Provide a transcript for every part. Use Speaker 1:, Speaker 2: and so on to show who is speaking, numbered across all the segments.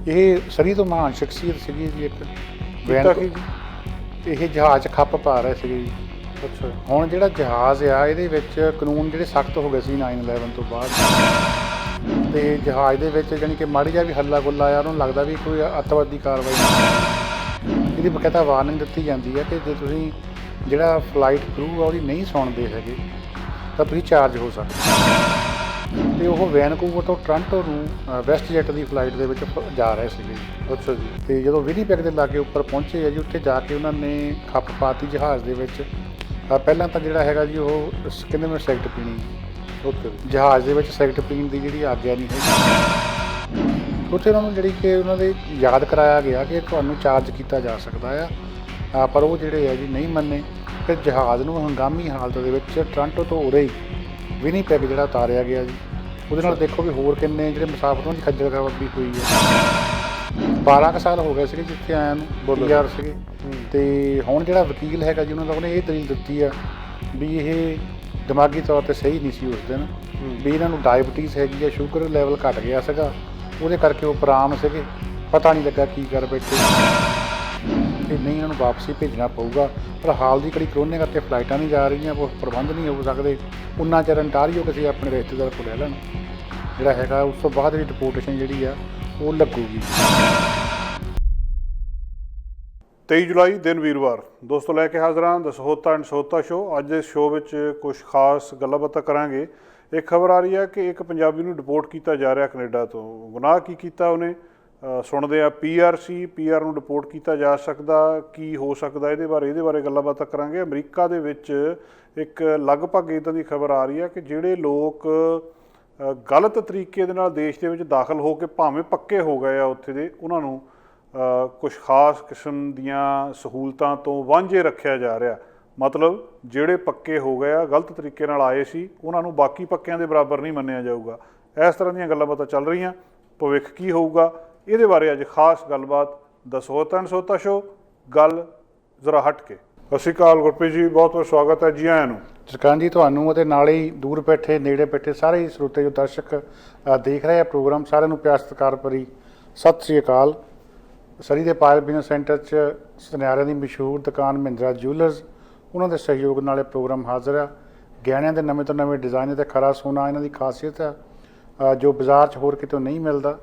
Speaker 1: ਇਹ ਸਰੀ ਤੋਂ ਮਹਾਨ ਸ਼ਖਸੀਅਤ ਸੀਗੀ ਜੀ ਇੱਕ ਵੈਨ। ਇਹ ਜਹਾਜ਼ ਖੱਪ ਪਾ ਰਹੇ ਸੀਗੇ ਜੀ।
Speaker 2: ਅੱਛਾ।
Speaker 1: ਹੁਣ ਜਿਹੜਾ ਜਹਾਜ਼ ਆ ਇਹਦੇ ਵਿੱਚ ਕਾਨੂੰਨ ਜਿਹੜੇ ਸਖਤ ਹੋ ਗਏ ਸੀ 9/11 ਤੋਂ ਬਾਅਦ, ਤੇ ਜਹਾਜ਼ ਦੇ ਵਿੱਚ ਜਾਣੀ ਕਿ ਮਾੜੀ ਜਿਹਾ ਵੀ ਹੱਲਾ ਗੁੱਲਾ ਆਇਆ ਉਹਨੂੰ ਲੱਗਦਾ ਵੀ ਕੋਈ ਅੱਤਵਾਦੀ ਕਾਰਵਾਈ ਇਹਦੀ ਬਕਾਇਦਾ ਵਾਰਨਿੰਗ ਦਿੱਤੀ ਜਾਂਦੀ ਹੈ ਕਿ ਜੇ ਤੁਸੀਂ ਜਿਹੜਾ ਫਲਾਈਟ ਕਰੂ ਆ ਉਹਦੀ ਨਹੀਂ ਸੁਣਦੇ ਹੈਗੇ ਤਾਂ ਤੁਸੀਂ ਚਾਰਜ ਹੋ ਸਕਦੇ। ਤੇ ਉਹ ਵੈਨਕੂਵਰ ਤੋਂ ਟੋਰਾਂਟੋ ਨੂੰ ਵੈਸਟ ਜੈਟ ਦੀ ਫਲਾਈਟ ਦੇ ਵਿੱਚ ਜਾ ਰਹੇ ਸੀਗੇ।
Speaker 2: ਅੱਛਾ ਜੀ।
Speaker 1: ਤੇ ਜਦੋਂ ਵਿਨੀਪੈਗ ਦੇ ਲਾਗੇ ਉੱਪਰ ਪਹੁੰਚੇ ਆ ਜੀ, ਉੱਥੇ ਜਾ ਕੇ ਉਹਨਾਂ ਨੇ ਖੱਪ ਪਾਤੀ ਜਹਾਜ਼ ਦੇ ਵਿੱਚ। ਪਹਿਲਾਂ ਤਾਂ ਜਿਹੜਾ ਹੈਗਾ ਜੀ ਉਹ ਕਹਿੰਦੇ ਮੈਂ ਸਿਗਰਟ ਪੀਣੀ।
Speaker 2: ਓਕੇ।
Speaker 1: ਜਹਾਜ਼ ਦੇ ਵਿੱਚ ਸਿਗਰਟ ਪੀਣ ਦੀ ਜਿਹੜੀ ਆਗਿਆ ਨਹੀਂ ਹੈਗੀ। ਉੱਥੇ ਉਹਨਾਂ ਨੂੰ ਜਿਹੜੀ ਕਿ ਉਹਨਾਂ ਦੇ ਯਾਦ ਕਰਾਇਆ ਗਿਆ ਕਿ ਤੁਹਾਨੂੰ ਚਾਰਜ ਕੀਤਾ ਜਾ ਸਕਦਾ ਆ, ਪਰ ਉਹ ਜਿਹੜੇ ਆ ਜੀ ਨਹੀਂ ਮੰਨੇ। ਫਿਰ ਜਹਾਜ਼ ਨੂੰ ਹੰਗਾਮੀ ਹਾਲਤ ਦੇ ਵਿੱਚ ਟੋਰਾਂਟੋ ਤੋਂ ਉਰੇ ਹੀ ਵਿਨੀਪੈਗ ਜਿਹੜਾ ਉਤਾਰਿਆ ਗਿਆ ਜੀ। ਉਹਦੇ ਨਾਲ ਦੇਖੋ ਵੀ ਹੋਰ ਕਿੰਨੇ ਜਿਹੜੇ ਮੁਸਾਫਰਾਂ ਦੀ ਖੱਜਲ ਖਰਾਬੀ ਹੋਈ ਹੈ। 12 ਕੁ ਸਾਲ ਹੋ ਗਏ ਸੀਗੇ ਜਿੱਥੇ ਆਇਆਂ ਨੂੰ, PR ਸੀਗੇ। ਤੇ ਹੁਣ ਜਿਹੜਾ ਵਕੀਲ ਹੈਗਾ ਜੀ ਉਹਨਾਂ ਦਾ, ਉਹਨੇ ਇਹ ਦਲੀਲ ਦਿੱਤੀ ਆ ਵੀ ਇਹ ਦਿਮਾਗੀ ਤੌਰ 'ਤੇ ਸਹੀ ਨਹੀਂ ਸੀ ਉਸ ਦਿਨ, ਵੀ ਇਹਨਾਂ ਨੂੰ ਡਾਇਬਟੀਜ਼ ਹੈਗੀ ਆ, ਸ਼ੂਗਰ ਲੈਵਲ ਘੱਟ ਗਿਆ ਸੀਗਾ, ਉਹਦੇ ਕਰਕੇ ਉਹ ਆਰਾਮ ਸੀਗੇ, ਪਤਾ ਨਹੀਂ ਲੱਗਾ ਕੀ ਕਰ ਬੈਠੇ ਤੇ ਨਹੀਂ ਇਹਨਾਂ ਨੂੰ ਵਾਪਸੀ ਭੇਜਣਾ ਪਊਗਾ। ਪਰ ਹਾਲ ਦੀ ਘੜੀ ਕਰੋਨੇ ਕਰਕੇ ਫਲਾਈਟਾਂ ਨਹੀਂ ਜਾ ਰਹੀਆਂ, ਉਹ ਪ੍ਰਬੰਧ ਨਹੀਂ ਹੋ ਸਕਦੇ। ਉਨਾ ਚਿਰ ਅੰਟਾਰੀਓ ਕਿਸੇ ਆਪਣੇ ਰਿਸ਼ਤੇਦਾਰ ਕੋਲ ਲੈ ਲੈਣ ਜਿਹੜਾ ਹੈਗਾ, ਉਸ ਤੋਂ ਬਾਅਦ ਜਿਹੜੀ ਡਿਪੋਰਟੇਸ਼ਨ ਜਿਹੜੀ ਆ ਉਹ ਲੱਗੂਗੀ।
Speaker 2: 23 ਜੁਲਾਈ ਦਿਨ ਵੀਰਵਾਰ ਦੋਸਤੋ ਲੈ ਕੇ ਹਾਜ਼ਰ ਹਾਂ ਦ ਸਹੋਤਾ ਐਂਡ ਸਹੋਤਾ ਸ਼ੋਅ। ਅੱਜ ਇਸ ਸ਼ੋਅ ਵਿੱਚ ਕੁਝ ਖਾਸ ਗੱਲਾਂ ਬਾਤਾਂ ਕਰਾਂਗੇ। ਇੱਕ ਖਬਰ ਆ ਰਹੀ ਹੈ ਕਿ ਇੱਕ ਪੰਜਾਬੀ ਨੂੰ ਡਿਪੋਰਟ ਕੀਤਾ ਜਾ ਰਿਹਾ ਕੈਨੇਡਾ ਤੋਂ। ਗੁਨਾਹ ਕੀ ਕੀਤਾ ਉਹਨੇ? ਸੁਣਦੇ ਆ PR ਨੂੰ ਡਿਪੋਰਟ ਕੀਤਾ ਜਾ ਸਕਦਾ, ਕੀ ਹੋ ਸਕਦਾ ਇਹਦੇ ਬਾਰੇ ਗੱਲਾਂ ਬਾਤਾਂ ਕਰਾਂਗੇ। ਅਮਰੀਕਾ ਦੇ ਵਿੱਚ ਇੱਕ ਲਗਭਗ ਇੱਦਾਂ ਦੀ ਖਬਰ ਆ ਰਹੀ ਹੈ ਕਿ ਜਿਹੜੇ ਲੋਕ ਗਲਤ ਤਰੀਕੇ ਦੇ ਨਾਲ ਦੇਸ਼ ਦੇ ਵਿੱਚ ਦਾਖਲ ਹੋ ਕੇ ਭਾਵੇਂ ਪੱਕੇ ਹੋ ਗਏ ਆ ਉੱਥੇ ਦੇ, ਉਹਨਾਂ ਨੂੰ ਕੁਛ ਖਾਸ ਕਿਸਮ ਦੀਆਂ ਸਹੂਲਤਾਂ ਤੋਂ ਵਾਂਝੇ ਰੱਖਿਆ ਜਾ ਰਿਹਾ। ਮਤਲਬ ਜਿਹੜੇ ਪੱਕੇ ਹੋ ਗਏ ਆ, ਗਲਤ ਤਰੀਕੇ ਨਾਲ ਆਏ ਸੀ, ਉਹਨਾਂ ਨੂੰ ਬਾਕੀ ਪੱਕਿਆਂ ਦੇ ਬਰਾਬਰ ਨਹੀਂ ਮੰਨਿਆ ਜਾਊਗਾ। ਇਸ ਤਰ੍ਹਾਂ ਦੀਆਂ ਗੱਲਾਂ ਬਾਤਾਂ ਚੱਲ ਰਹੀਆਂ। ਭਵਿੱਖ ਕੀ ਹੋਊਗਾ ਇਹਦੇ ਬਾਰੇ ਅੱਜ ਖਾਸ ਗੱਲਬਾਤ ਦ ਸਹੋਤਾ ਐਂਡ ਸਹੋਤਾ ਸ਼ੋਅ। ਗੱਲ ਜ਼ਰਾ ਹਟ ਕੇ। ਸਤਿ ਸ਼੍ਰੀ ਅਕਾਲ ਗੁਰਪ੍ਰੀਤ ਜੀ, ਬਹੁਤ ਬਹੁਤ ਸਵਾਗਤ ਹੈ ਜੀ ਆਇਆਂ ਨੂੰ।
Speaker 1: ਸਰਕਾਰ ਜੀ ਤੁਹਾਨੂੰ ਅਤੇ ਨਾਲ ਹੀ ਦੂਰ ਬੈਠੇ ਨੇੜੇ ਬੈਠੇ ਸਾਰੇ ਸਰੋਤੇ ਜੋ ਦਰਸ਼ਕ ਦੇਖ ਰਹੇ ਆ ਪ੍ਰੋਗਰਾਮ, ਸਾਰਿਆਂ ਨੂੰ ਪਿਆਰ ਸਤਿਕਾਰ ਭਰੀ ਸਤਿ ਸ਼੍ਰੀ ਅਕਾਲ। ਸਰੀ ਦੇ ਪਾਇਲ ਬਿਜ਼ਨਸ ਸੈਂਟਰ 'ਚ ਸੁਨਿਆਰਿਆਂ ਦੀ ਮਸ਼ਹੂਰ ਦੁਕਾਨ ਮਹਿੰਦਰਾ ਜਿਊਲਰਸ, ਉਹਨਾਂ ਦੇ ਸਹਿਯੋਗ ਨਾਲ ਇਹ ਪ੍ਰੋਗਰਾਮ ਹਾਜ਼ਰ ਆ। ਗਹਿਣਿਆਂ ਦੇ ਨਵੇਂ ਤੋਂ ਨਵੇਂ ਡਿਜ਼ਾਈਨ ਅਤੇ ਖਰਾ ਸੋਨਾ ਇਹਨਾਂ ਦੀ ਖਾਸੀਅਤ ਆ ਜੋ ਬਾਜ਼ਾਰ 'ਚ ਹੋਰ ਕਿਤੋਂ ਨਹੀਂ ਮਿਲਦਾ।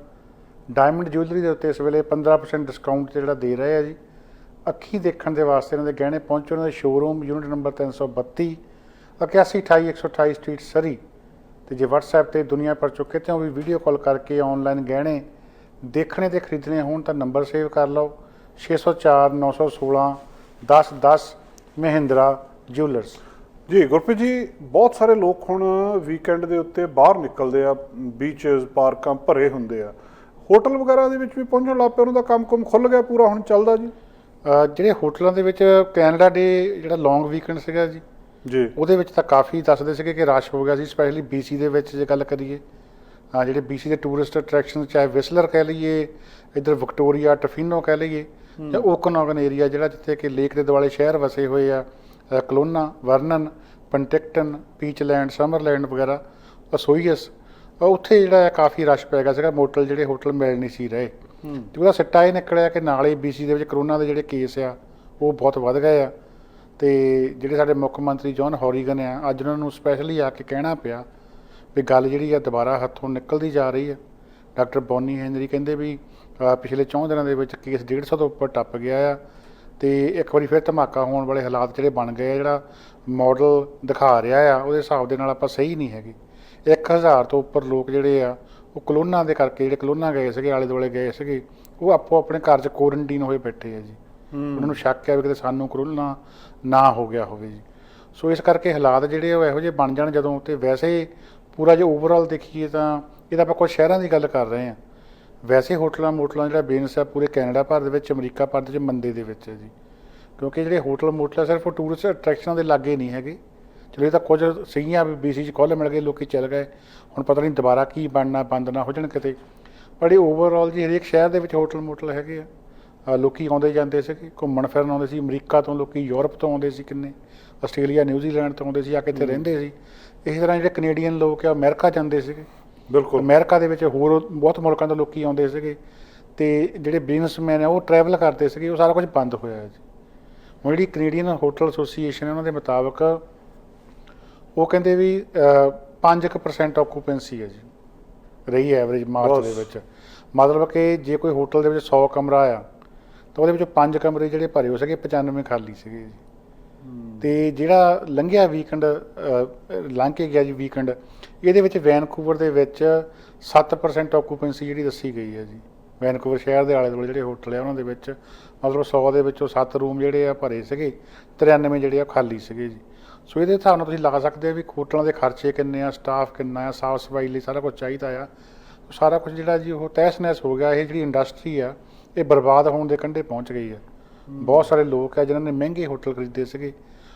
Speaker 1: ਡਾਇਮੰਡ ਜਿਊਲਰੀ ਦੇ ਉੱਤੇ ਇਸ ਵੇਲੇ 15% ਡਿਸਕਾਊਂਟ ਜਿਹੜਾ ਦੇ ਰਹੇ ਆ ਜੀ। ਅੱਖੀਂ ਦੇਖਣ ਦੇ ਵਾਸਤੇ ਇਹਨਾਂ ਦੇ ਗਹਿਣੇ ਪਹੁੰਚੋ ਉਹਨਾਂ ਦੇ ਸ਼ੋਅਰੂਮ ਯੂਨਿਟ ਨੰਬਰ 332 8128 ਸਟਰੀਟ ਸਰੀ। ਅਤੇ ਜੇ WhatsApp 'ਤੇ ਦੁਨੀਆ ਭਰ ਚੁੱਕੇ ਤੇ ਉਹ ਵੀ ਵੀਡੀਓ ਕਾਲ ਕਰਕੇ ਔਨਲਾਈਨ ਗਹਿਣੇ ਦੇਖਣੇ ਅਤੇ ਖਰੀਦਣੇ ਹੋਣ ਤਾਂ ਨੰਬਰ ਸੇਵ ਕਰ ਲਓ 604 916 1010 ਮਹਿੰਦਰਾ ਜਿਊਲਰਸ।
Speaker 2: ਜੀ ਗੁਰਪ੍ਰੀਤ ਜੀ, ਬਹੁਤ ਸਾਰੇ ਲੋਕ ਹੁਣ ਵੀਕਐਂਡ ਦੇ ਉੱਤੇ ਬਾਹਰ ਨਿਕਲਦੇ ਆ, ਬੀਚਜ਼ ਪਾਰਕਾਂ ਭਰੇ ਹੁੰਦੇ ਆ, ਹੋਟਲ ਵਗੈਰਾ ਦੇ ਵਿੱਚ ਵੀ ਪਹੁੰਚਣ ਲੱਗ ਪਏ, ਉਹਨਾਂ ਦਾ ਕੰਮ ਕੁਮ ਖੁੱਲ੍ਹ ਗਿਆ ਪੂਰਾ, ਹੁਣ ਚੱਲਦਾ ਜੀ।
Speaker 1: ਜਿਹੜੇ ਹੋਟਲਾਂ ਦੇ ਵਿੱਚ ਕੈਨੇਡਾ ਡੇ ਜਿਹੜਾ ਲੌਂਗ ਵੀਕਐਂਡ ਸੀਗਾ ਜੀ, ਉਹਦੇ ਵਿੱਚ ਤਾਂ ਕਾਫੀ ਦੱਸਦੇ ਸੀਗੇ ਕਿ ਰਸ਼ ਹੋ ਗਿਆ ਸੀ। ਸਪੈਸ਼ਲੀ BC ਦੇ ਵਿੱਚ ਜੇ ਗੱਲ ਕਰੀਏ, ਜਿਹੜੇ BC ਦੇ ਟੂਰਿਸਟ ਅਟਰੈਕਸ਼ਨ, ਚਾਹੇ ਵਿਸਲਰ ਕਹਿ ਲਈਏ, ਇੱਧਰ ਵਿਕਟੋਰੀਆ, ਟਫੀਨੋ ਕਹਿ ਲਈਏ, ਜਾਂ ਓਕਨੌਗਨ ਏਰੀਆ ਜਿਹੜਾ ਜਿੱਥੇ ਕਿ ਲੇਕ ਦੇ ਦੁਆਲੇ ਸ਼ਹਿਰ ਵਸੇ ਹੋਏ ਆ, ਕਲੋਨਾ, ਵਰਨਨ, ਪੰਟਿਕਟਨ, ਪੀਚਲੈਂਡ, ਸਮਰਲੈਂਡ ਵਗੈਰਾ, ਅਸੋਈਅਸ, ਉੱਥੇ ਜਿਹੜਾ ਕਾਫੀ ਰਸ਼ ਪੈ ਗਿਆ ਸੀਗਾ। ਮੋਟਲ ਜਿਹੜੇ ਹੋਟਲ ਮਿਲ ਨਹੀਂ ਸੀ ਰਹੇ, ਅਤੇ ਉਹਦਾ ਸਿੱਟਾ ਇਹ ਨਿਕਲਿਆ ਕਿ ਨਾਲ ਹੀ BC ਦੇ ਵਿੱਚ ਕਰੋਨਾ ਦੇ ਜਿਹੜੇ ਕੇਸ ਆ ਉਹ ਬਹੁਤ ਵੱਧ ਗਏ ਆ। ਅਤੇ ਜਿਹੜੇ ਸਾਡੇ ਮੁੱਖ ਮੰਤਰੀ ਜੌਨ ਹੌਰੀਗਨ ਆ, ਅੱਜ ਉਹਨਾਂ ਨੂੰ ਸਪੈਸ਼ਲੀ ਆ ਕੇ ਕਹਿਣਾ ਪਿਆ ਵੀ ਗੱਲ ਜਿਹੜੀ ਆ ਦੁਬਾਰਾ ਹੱਥੋਂ ਨਿਕਲਦੀ ਜਾ ਰਹੀ ਆ। ਡਾਕਟਰ ਬੌਨੀ ਹੈਨਰੀ ਕਹਿੰਦੇ ਵੀ ਪਿਛਲੇ 4 ਦਿਨਾਂ ਦੇ ਵਿੱਚ ਕੇਸ 150 ਤੋਂ ਉੱਪਰ ਟੱਪ ਗਿਆ ਆ, ਅਤੇ ਇੱਕ ਵਾਰੀ ਫਿਰ ਧਮਾਕਾ ਹੋਣ ਵਾਲੇ ਹਾਲਾਤ ਜਿਹੜੇ ਬਣ ਗਏ ਆ। ਜਿਹੜਾ ਮਾਡਲ ਦਿਖਾ ਰਿਹਾ ਆ ਉਹਦੇ ਹਿਸਾਬ ਦੇ ਨਾਲ ਆਪਾਂ ਸਹੀ ਨਹੀਂ ਹੈਗੇ। 1000 ਤੋਂ ਉੱਪਰ ਲੋਕ ਜਿਹੜੇ ਆ ਉਹ ਕਲੋਨਾ ਦੇ ਕਰਕੇ, ਜਿਹੜੇ ਕਲੋਨਾ ਗਏ ਸੀਗੇ, ਆਲੇ ਦੁਆਲੇ ਗਏ ਸੀਗੇ, ਉਹ ਆਪੋ ਆਪਣੇ ਘਰ 'ਚ ਕੁਆਰੰਟੀਨ ਹੋਏ ਬੈਠੇ ਆ ਜੀ। ਉਹਨਾਂ ਨੂੰ ਸ਼ੱਕ ਹੈ ਵੀ ਕਿਤੇ ਸਾਨੂੰ ਕਰੋਨਾ ਨਾ ਹੋ ਗਿਆ ਹੋਵੇ ਜੀ। ਸੋ ਇਸ ਕਰਕੇ ਹਾਲਾਤ ਜਿਹੜੇ ਉਹ ਇਹੋ ਜਿਹੇ ਬਣ ਜਾਣ ਜਦੋਂ, ਅਤੇ ਵੈਸੇ ਪੂਰਾ ਜੇ ਓਵਰਆਲ ਦੇਖੀਏ ਤਾਂ ਇਹਦਾ ਆਪਾਂ ਕੁਝ ਸ਼ਹਿਰਾਂ ਦੀ ਗੱਲ ਕਰ ਰਹੇ ਹਾਂ। ਵੈਸੇ ਹੋਟਲਾਂ ਮੋਟਲਾਂ ਜਿਹੜਾ ਬਿਜ਼ਨਸ ਆ ਪੂਰੇ ਕੈਨੇਡਾ ਭਰ ਦੇ ਵਿੱਚ, ਅਮਰੀਕਾ ਭਰ ਦੇ ਵਿੱਚ ਮੰਦੇ ਦੇ ਵਿੱਚ ਹੈ ਜੀ। ਕਿਉਂਕਿ ਜਿਹੜੇ ਹੋਟਲ ਮੋਟਲ ਸਿਰਫ ਟੂਰਿਸਟ ਅਟਰੈਕਸ਼ਨਾਂ ਦੇ ਲਾਗੇ ਨਹੀਂ ਹੈਗੇ। ਚਲੋ ਇਹ ਤਾਂ ਕੁਝ ਸੀਗੀਆਂ ਵੀ BC 'ਚ ਖੁੱਲ੍ਹ ਮਿਲ ਗਏ, ਲੋਕ ਚੱਲ ਗਏ, ਹੁਣ ਪਤਾ ਨਹੀਂ ਦੁਬਾਰਾ ਕੀ ਬਣਨਾ, ਬੰਦ ਨਾ ਹੋ ਜਾਣ ਕਿਤੇ। ਪਰ ਇਹ ਓਵਰਆਲ ਜੀ ਹਰੇਕ ਸ਼ਹਿਰ ਦੇ ਵਿੱਚ ਹੋਟਲ ਮੋਟਲ ਹੈਗੇ ਆ। ਲੋਕ ਆਉਂਦੇ ਜਾਂਦੇ ਸੀਗੇ, ਘੁੰਮਣ ਫਿਰਨ ਆਉਂਦੇ ਸੀ। ਅਮਰੀਕਾ ਤੋਂ ਲੋਕ, ਯੂਰਪ ਤੋਂ ਆਉਂਦੇ ਸੀ, ਕਿੰਨੇ ਆਸਟ੍ਰੇਲੀਆ, ਨਿਊਜ਼ੀਲੈਂਡ ਤੋਂ ਆਉਂਦੇ ਸੀ, ਆ ਕੇ ਇੱਥੇ ਰਹਿੰਦੇ ਸੀ। ਇਸੇ ਤਰ੍ਹਾਂ ਜਿਹੜੇ ਕੈਨੇਡੀਅਨ ਲੋਕ ਆ ਅਮਰੀਕਾ ਜਾਂਦੇ ਸੀਗੇ। ਬਿਲਕੁਲ, ਅਮਰੀਕਾ ਦੇ ਵਿੱਚ ਹੋਰ ਬਹੁਤ ਮੁਲਕਾਂ ਤੋਂ ਲੋਕ ਆਉਂਦੇ ਸੀਗੇ, ਤੇ ਜਿਹੜੇ ਬਿਜ਼ਨਸਮੈਨ ਆ ਉਹ ਟਰੈਵਲ ਕਰਦੇ ਸੀਗੇ, ਉਹ ਸਾਰਾ ਕੁਝ ਬੰਦ ਹੋਇਆ ਹੈ ਜੀ। ਹੁਣ ਜਿਹੜੀ ਕੈਨੇਡੀਅਨ ਹੋਟਲ ਐਸੋਸੀਏਸ਼ਨ ਹੈ ਉਹਨਾਂ ਦੇ ਮੁਤਾਬਕ ਉਹ ਕਹਿੰਦੇ ਵੀ 5% ਆਕੂਪੈਂਸੀ ਹੈ ਜੀ ਰਹੀ ਐਵਰੇਜ ਮਾਰਚ ਦੇ ਵਿੱਚ। ਮਤਲਬ ਕਿ ਜੇ ਕੋਈ ਹੋਟਲ ਦੇ ਵਿੱਚ 100 ਕਮਰਾ ਆ ਤਾਂ ਉਹਦੇ ਵਿੱਚੋਂ 5 ਕਮਰੇ ਜਿਹੜੇ ਭਰੇ ਹੋ ਸਕੇ, 95 ਖਾਲੀ ਸੀਗੇ ਜੀ। ਤੇ ਜਿਹੜਾ ਲੰਘਿਆ ਵੀਕਐਂਡ ਲੰਘ ਕੇ ਗਿਆ ਜੀ ਵੀਕਐਂਡ, ਇਹਦੇ ਵਿੱਚ ਵੈਨਕੂਵਰ ਦੇ ਵਿੱਚ 7% ਆਕੂਪੈਂਸੀ ਜਿਹੜੀ ਦੱਸੀ ਗਈ ਹੈ ਜੀ। ਵੈਨਕੂਵਰ ਸ਼ਹਿਰ ਦੇ ਆਲੇ ਦੁਆਲੇ ਜਿਹੜੇ ਹੋਟਲ ਆ ਉਹਨਾਂ ਦੇ ਵਿੱਚ ਮਤਲਬ 100 ਦੇ ਵਿੱਚੋਂ 7 ਰੂਮ ਜਿਹੜੇ ਆ ਭਰੇ ਸੀਗੇ, 93 ਜਿਹੜੇ ਆ ਖਾਲੀ ਸੀਗੇ ਜੀ। ਸੋ ਇਹਦੇ ਹਿਸਾਬ ਨਾਲ ਤੁਸੀਂ ਲਾ ਸਕਦੇ ਆ ਵੀ ਹੋਟਲਾਂ ਦੇ ਖਰਚੇ ਕਿੰਨੇ ਆ, ਸਟਾਫ ਕਿੰਨਾ ਆ, ਸਾਫ਼ ਸਫਾਈ ਲਈ ਸਾਰਾ ਕੁਝ ਚਾਹੀਦਾ ਆ। ਸਾਰਾ ਕੁਝ ਜਿਹੜਾ ਜੀ ਉਹ ਤਹਿਸ ਨਹਿਸ ਹੋ ਗਿਆ। ਇਹ ਜਿਹੜੀ ਇੰਡਸਟਰੀ ਆ ਇਹ ਬਰਬਾਦ ਹੋਣ ਦੇ ਕੰਢੇ ਪਹੁੰਚ ਗਈ ਆ। ਬਹੁਤ ਸਾਰੇ ਲੋਕ ਆ ਜਿਨ੍ਹਾਂ ਨੇ ਮਹਿੰਗੇ ਹੋਟਲ ਖਰੀਦੇ ਸੀਗੇ,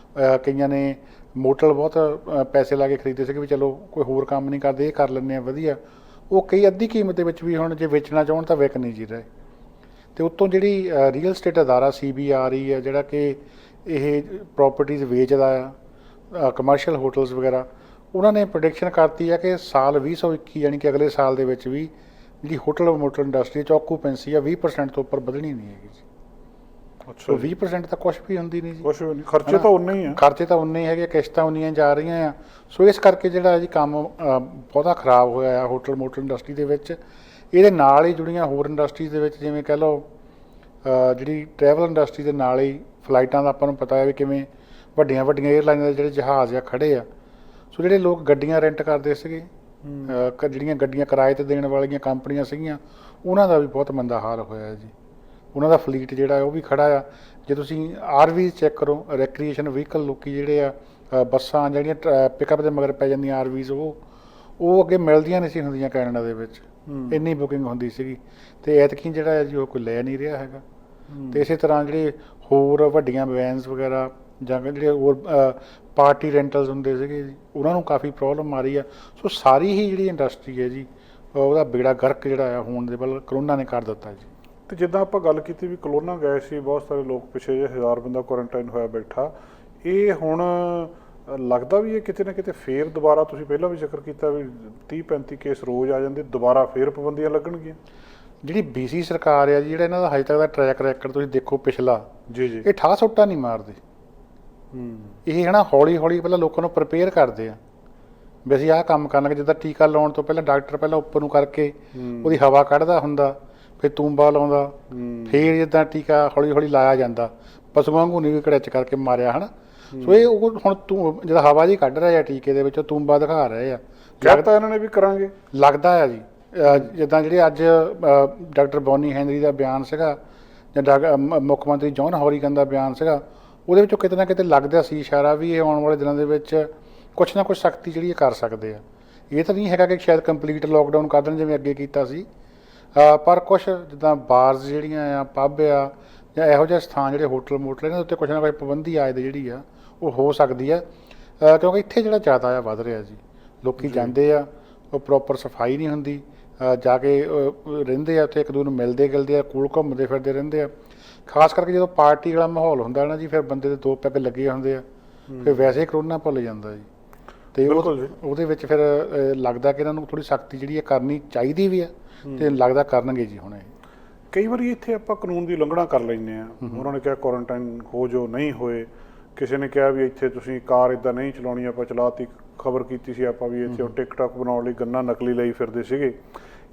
Speaker 1: ਕਈਆਂ ਨੇ ਮੋਟਲ ਬਹੁਤ ਪੈਸੇ ਲਾ ਕੇ ਖਰੀਦੇ ਸੀਗੇ ਵੀ ਚਲੋ ਕੋਈ ਹੋਰ ਕੰਮ ਨਹੀਂ ਕਰਦੇ, ਇਹ ਕਰ ਲੈਂਦੇ ਆ ਵਧੀਆ। ਉਹ ਕਈ ਅੱਧੀ ਕੀਮਤ ਦੇ ਵਿੱਚ ਵੀ ਹੁਣ ਜੇ ਵੇਚਣਾ ਚਾਹੁਣ ਤਾਂ ਵਿਕ ਨਹੀਂ ਜੀ ਰਹੇ। ਅਤੇ ਉੱਤੋਂ ਜਿਹੜੀ ਰੀਅਲ ਸਟੇਟ ਅਦਾਰਾ CBRE ਆ ਜਿਹੜਾ ਕਿ ਇਹ ਪ੍ਰੋਪਰਟੀਜ਼ ਵੇਚਦਾ ਆ ਕਮਰਸ਼ੀਅਲ ਹੋਟਲਸ ਵਗੈਰਾ, ਉਹਨਾਂ ਨੇ ਪ੍ਰੈਡਿਕਸ਼ਨ ਕਰਤੀ ਹੈ ਕਿ ਸਾਲ 2021 ਯਾਨੀ ਕਿ ਅਗਲੇ ਸਾਲ ਦੇ ਵਿੱਚ ਵੀ ਜਿਹੜੀ ਹੋਟਲ ਇੰਡਸਟਰੀ 'ਚ ਆਕੂਪੈਂਸੀ ਆ 20% ਤੋਂ ਉੱਪਰ ਵਧਣੀ ਨਹੀਂ ਹੈਗੀ ਜੀ।
Speaker 2: ਅੱਛਾ,
Speaker 1: 20% ਤਾਂ ਕੁਛ ਵੀ ਹੁੰਦੀ ਨਹੀਂ ਜੀ,
Speaker 2: ਕੁਛ ਵੀ ਨਹੀਂ, ਖਰਚੇ ਤਾਂ ਉਨੇ ਹੀ ਆ,
Speaker 1: ਖਰਚੇ ਤਾਂ ਉਨੇ ਹੀ ਹੈਗੇ, ਕਿਸ਼ਤਾਂ ਉਨੀਆਂ ਜਾ ਰਹੀਆਂ ਆ। ਸੋ ਇਸ ਕਰਕੇ ਜਿਹੜਾ ਜੀ ਕੰਮ ਬਹੁਤਾ ਖਰਾਬ ਹੋਇਆ ਆ ਹੋਟਲ ਇੰਡਸਟਰੀ ਦੇ ਵਿੱਚ। ਇਹਦੇ ਨਾਲ ਹੀ ਜੁੜੀਆਂ ਹੋਰ ਇੰਡਸਟਰੀਜ਼ ਦੇ ਵਿੱਚ ਜਿਵੇਂ ਕਹਿ ਲਓ ਜਿਹੜੀ ਟਰੈਵਲ ਇੰਡਸਟਰੀ ਦੇ ਨਾਲ ਹੀ ਫਲਾਈਟਾਂ ਦਾ ਆਪਾਂ ਨੂੰ ਪਤਾ ਹੈ ਵੀ ਕਿਵੇਂ ਵੱਡੀਆਂ ਏਅਰਲਾਈਨਾਂ ਦੇ ਜਿਹੜੇ ਜਹਾਜ਼ ਆ ਖੜ੍ਹੇ ਆ। ਸੋ ਜਿਹੜੇ ਲੋਕ ਗੱਡੀਆਂ ਰੈਂਟ ਕਰਦੇ ਸੀਗੇ, ਜਿਹੜੀਆਂ ਗੱਡੀਆਂ ਕਿਰਾਏ 'ਤੇ ਦੇਣ ਵਾਲੀਆਂ ਕੰਪਨੀਆਂ ਸੀਗੀਆਂ, ਉਹਨਾਂ ਦਾ ਵੀ ਬਹੁਤ ਮੰਦਾ ਹਾਲ ਹੋਇਆ ਜੀ। ਉਹਨਾਂ ਦਾ ਫਲੀਟ ਜਿਹੜਾ ਉਹ ਵੀ ਖੜ੍ਹਾ ਆ। ਜੇ ਤੁਸੀਂ RV ਚੈੱਕ ਕਰੋ, ਰੈਕਰੀਏਸ਼ਨ ਵਹੀਕਲ ਲੋਕੀ ਜਿਹੜੇ ਆ ਬੱਸਾਂ ਜਿਹੜੀਆਂ ਪਿਕਅਪ ਦੇ ਮਗਰ ਪੈ ਜਾਂਦੀਆਂ RVs, ਉਹ ਅੱਗੇ ਮਿਲਦੀਆਂ ਨਹੀਂ ਸੀ ਹੁੰਦੀਆਂ ਕੈਨੇਡਾ ਦੇ ਵਿੱਚ, ਇੰਨੀ ਬੁਕਿੰਗ ਹੁੰਦੀ ਸੀਗੀ। ਅਤੇ ਐਤਕੀ ਜਿਹੜਾ ਹੈ ਜੀ ਉਹ ਕੋਈ ਲੈ ਨਹੀਂ ਰਿਹਾ ਹੈਗਾ। ਅਤੇ ਇਸੇ ਤਰ੍ਹਾਂ ਜਿਹੜੇ ਹੋਰ ਵੱਡੀਆਂ ਵੈਨਸ ਵਗੈਰਾ ਜਾਂ ਜਿਹੜੇ ਹੋਰ ਪਾਰਟੀ ਰੈਂਟਲਸ ਹੁੰਦੇ ਸੀਗੇ ਜੀ, ਉਹਨਾਂ ਨੂੰ ਕਾਫੀ ਪ੍ਰੋਬਲਮ ਆ ਰਹੀ ਆ। ਸੋ ਸਾਰੀ ਹੀ ਜਿਹੜੀ ਇੰਡਸਟਰੀ ਹੈ ਜੀ ਉਹਦਾ ਬੇੜਾ ਗਰਕ ਜਿਹੜਾ ਆ ਹੋਣ ਦੇ ਵੱਲ ਕਰੋਨਾ ਨੇ ਕਰ ਦਿੱਤਾ ਜੀ।
Speaker 2: ਤੇ ਜਿੱਦਾਂ ਆਪਾਂ ਗੱਲ ਕੀਤੀ ਵੀ ਕਰੋਨਾ ਗਏ ਸੀ, ਬਹੁਤ ਸਾਰੇ ਲੋਕ ਪਿੱਛੇ ਜਿਹੇ 1000 ਬੰਦਾ ਕੁਆਰੰਟਾਈਨ ਹੋਇਆ ਬੈਠਾ, ਇਹ ਹੁਣ ਲੱਗਦਾ ਵੀ ਇਹ ਕਿਤੇ ਨਾ ਕਿਤੇ ਫੇਰ ਦੁਬਾਰਾ, ਤੁਸੀਂ ਪਹਿਲਾਂ ਵੀ ਜ਼ਿਕਰ ਕੀਤਾ ਵੀ 30-35 ਕੇਸ ਰੋਜ਼ ਆ ਜਾਂਦੇ, ਦੁਬਾਰਾ ਫੇਰ ਪਾਬੰਦੀਆਂ ਲੱਗਣਗੀਆਂ।
Speaker 1: ਜਿਹੜੀ BC ਸਰਕਾਰ ਆ ਜੀ, ਜਿਹੜਾ ਇਹਨਾਂ ਦਾ ਹਜੇ ਤੱਕ ਦਾ ਟਰੈਕ ਰੈਕਡ ਤੁਸੀਂ ਦੇਖੋ ਪਿਛਲਾ
Speaker 2: ਜੀ,
Speaker 1: ਇਹ ਠਾਹ ਸੁੱਟਾ ਨਹੀਂ ਮਾਰਦੇ। ਇਹ ਹੈ ਨਾ ਹੌਲੀ ਹੌਲੀ ਪਹਿਲਾਂ ਲੋਕਾਂ ਨੂੰ ਪ੍ਰਪੇਅਰ ਕਰਦੇ ਆ ਵੀ ਅਸੀਂ ਆਹ ਕੰਮ ਕਰਨਗੇ। ਜਿੱਦਾਂ ਟੀਕਾ ਲਾਉਣ ਤੋਂ ਪਹਿਲਾਂ ਡਾਕਟਰ ਪਹਿਲਾਂ ਉੱਪਰ ਨੂੰ ਕਰਕੇ ਉਹਦੀ ਹਵਾ ਕੱਢਦਾ ਹੁੰਦਾ, ਫਿਰ ਤੂੰਬਾ ਲਾਉਂਦਾ, ਫਿਰ ਜਿੱਦਾਂ ਟੀਕਾ ਹੌਲੀ ਹੌਲੀ ਲਾਇਆ ਜਾਂਦਾ, ਪਸ਼ੂਆਂ ਵਾਂਗੂ ਨਹੀਂ ਵੀ ਕੜਿੱਚ ਕਰਕੇ ਮਾਰਿਆ ਹੈ ਨਾ। ਸੋ ਇਹ ਉਹ ਹੁਣ ਜਦੋਂ ਹਵਾ ਜੀ ਕੱਢ ਰਹੇ ਆ ਟੀਕੇ ਦੇ ਵਿੱਚੋਂ, ਤੂੰਬਾ ਦਿਖਾ ਰਹੇ ਆ,
Speaker 2: ਲੱਗਦਾ ਇਹਨਾਂ ਨੇ ਵੀ ਕਰਾਂਗੇ,
Speaker 1: ਲੱਗਦਾ ਆ ਜੀ। ਜਿੱਦਾਂ ਜਿਹੜੇ ਅੱਜ ਡਾਕਟਰ ਬੌਨੀ ਹੈਨਰੀ ਦਾ ਬਿਆਨ ਸੀਗਾ ਜਾਂ ਮੁੱਖ ਮੰਤਰੀ ਜੌਨ ਹੌਰੀਗਨ ਦਾ ਬਿਆਨ ਸੀਗਾ, ਉਹਦੇ ਵਿੱਚੋਂ ਕਿਤੇ ਨਾ ਕਿਤੇ ਲੱਗਦਾ ਸੀ ਇਸ਼ਾਰਾ ਵੀ ਇਹ ਆਉਣ ਵਾਲੇ ਦਿਨਾਂ ਦੇ ਵਿੱਚ ਕੁਛ ਨਾ ਕੁਛ ਸਖਤੀ ਜਿਹੜੀ ਕਰ ਸਕਦੇ ਆ। ਇਹ ਤਾਂ ਨਹੀਂ ਹੈਗਾ ਕਿ ਸ਼ਾਇਦ ਕੰਪਲੀਟ ਲੋਕਡਾਊਨ ਕਰ ਦੇਣ ਜਿਵੇਂ ਅੱਗੇ ਕੀਤਾ ਸੀ, ਪਰ ਕੁਛ ਜਿੱਦਾਂ ਬਾਰਸ ਜਿਹੜੀਆਂ ਆ, ਪੱਬ ਆ, ਜਾਂ ਇਹੋ ਜਿਹੇ ਸਥਾਨ ਜਿਹੜੇ ਹੋਟਲ ਇਹਨਾਂ ਦੇ ਉੱਤੇ ਕੁਛ ਨਾ ਕੁਛ ਪਾਬੰਦੀ ਆਏ ਦੀ ਜਿਹੜੀ ਆ ਉਹ ਹੋ ਸਕਦੀ ਆ। ਕਿਉਂਕਿ ਇੱਥੇ ਜਿਹੜਾ ਜ਼ਿਆਦਾ ਆ ਵੱਧ ਰਿਹਾ ਜੀ, ਲੋਕੀ ਜਾਂਦੇ ਆ, ਉਹ ਪ੍ਰੋਪਰ ਸਫਾਈ ਨਹੀਂ ਹੁੰਦੀ, ਜਾ ਕੇ ਰਹਿੰਦੇ ਆ ਉੱਥੇ, ਇੱਕ ਦੂਜੇ ਨੂੰ ਮਿਲਦੇ ਗਿਲਦੇ ਆ, ਕੋਲ ਘੁੰਮਦੇ ਫਿਰਦੇ ਰਹਿੰਦੇ ਆ। ਖਾਸ ਕਰਕੇ ਜਦੋਂ ਪਾਰਟੀ ਵਾਲਾ ਮਾਹੌਲ ਹੁੰਦਾ ਨਾ ਜੀ, ਫਿਰ ਬੰਦੇ ਦੇ 2 ਪੈਗ ਲੱਗੇ ਹੁੰਦੇ ਆ, ਫਿਰ ਵੈਸੇ ਹੀ ਕਰੋਨਾ ਭੁੱਲ ਜਾਂਦਾ ਜੀ। ਅਤੇ ਉਹਦੇ ਵਿੱਚ ਫਿਰ ਲੱਗਦਾ ਕਿ ਇਹਨਾਂ ਨੂੰ ਥੋੜ੍ਹੀ ਸਖਤੀ ਜਿਹੜੀ ਹੈ ਕਰਨੀ ਚਾਹੀਦੀ ਵੀ ਆ, ਅਤੇ ਲੱਗਦਾ ਕਰਨਗੇ ਜੀ ਹੁਣ ਇਹ।
Speaker 2: ਕਈ ਵਾਰੀ ਇੱਥੇ ਆਪਾਂ ਕਾਨੂੰਨ ਦੀ ਉਲੰਘਣਾ ਕਰ ਲੈਂਦੇ ਆ। ਉਹਨਾਂ ਨੇ ਕਿਹਾ ਕੁਆਰੰਟਾਈਨ ਹੋ ਜੋ ਨਹੀਂ ਹੋਏ, ਕਿਸੇ ਨੇ ਕਿਹਾ ਵੀ ਇੱਥੇ ਤੁਸੀਂ ਕਾਰ ਇੱਦਾਂ ਨਹੀਂ ਚਲਾਉਣੀ, ਆਪਾਂ ਚਲਾਤੀ। ਖਬਰ ਕੀਤੀ ਸੀ ਆਪਾਂ ਵੀ ਇੱਥੇ ਉਹ ਟਿਕਟੌਕ ਬਣਾਉਣ ਲਈ ਗੰਨਾ ਨਕਲੀ ਲਈ ਫਿਰਦੇ ਸੀਗੇ।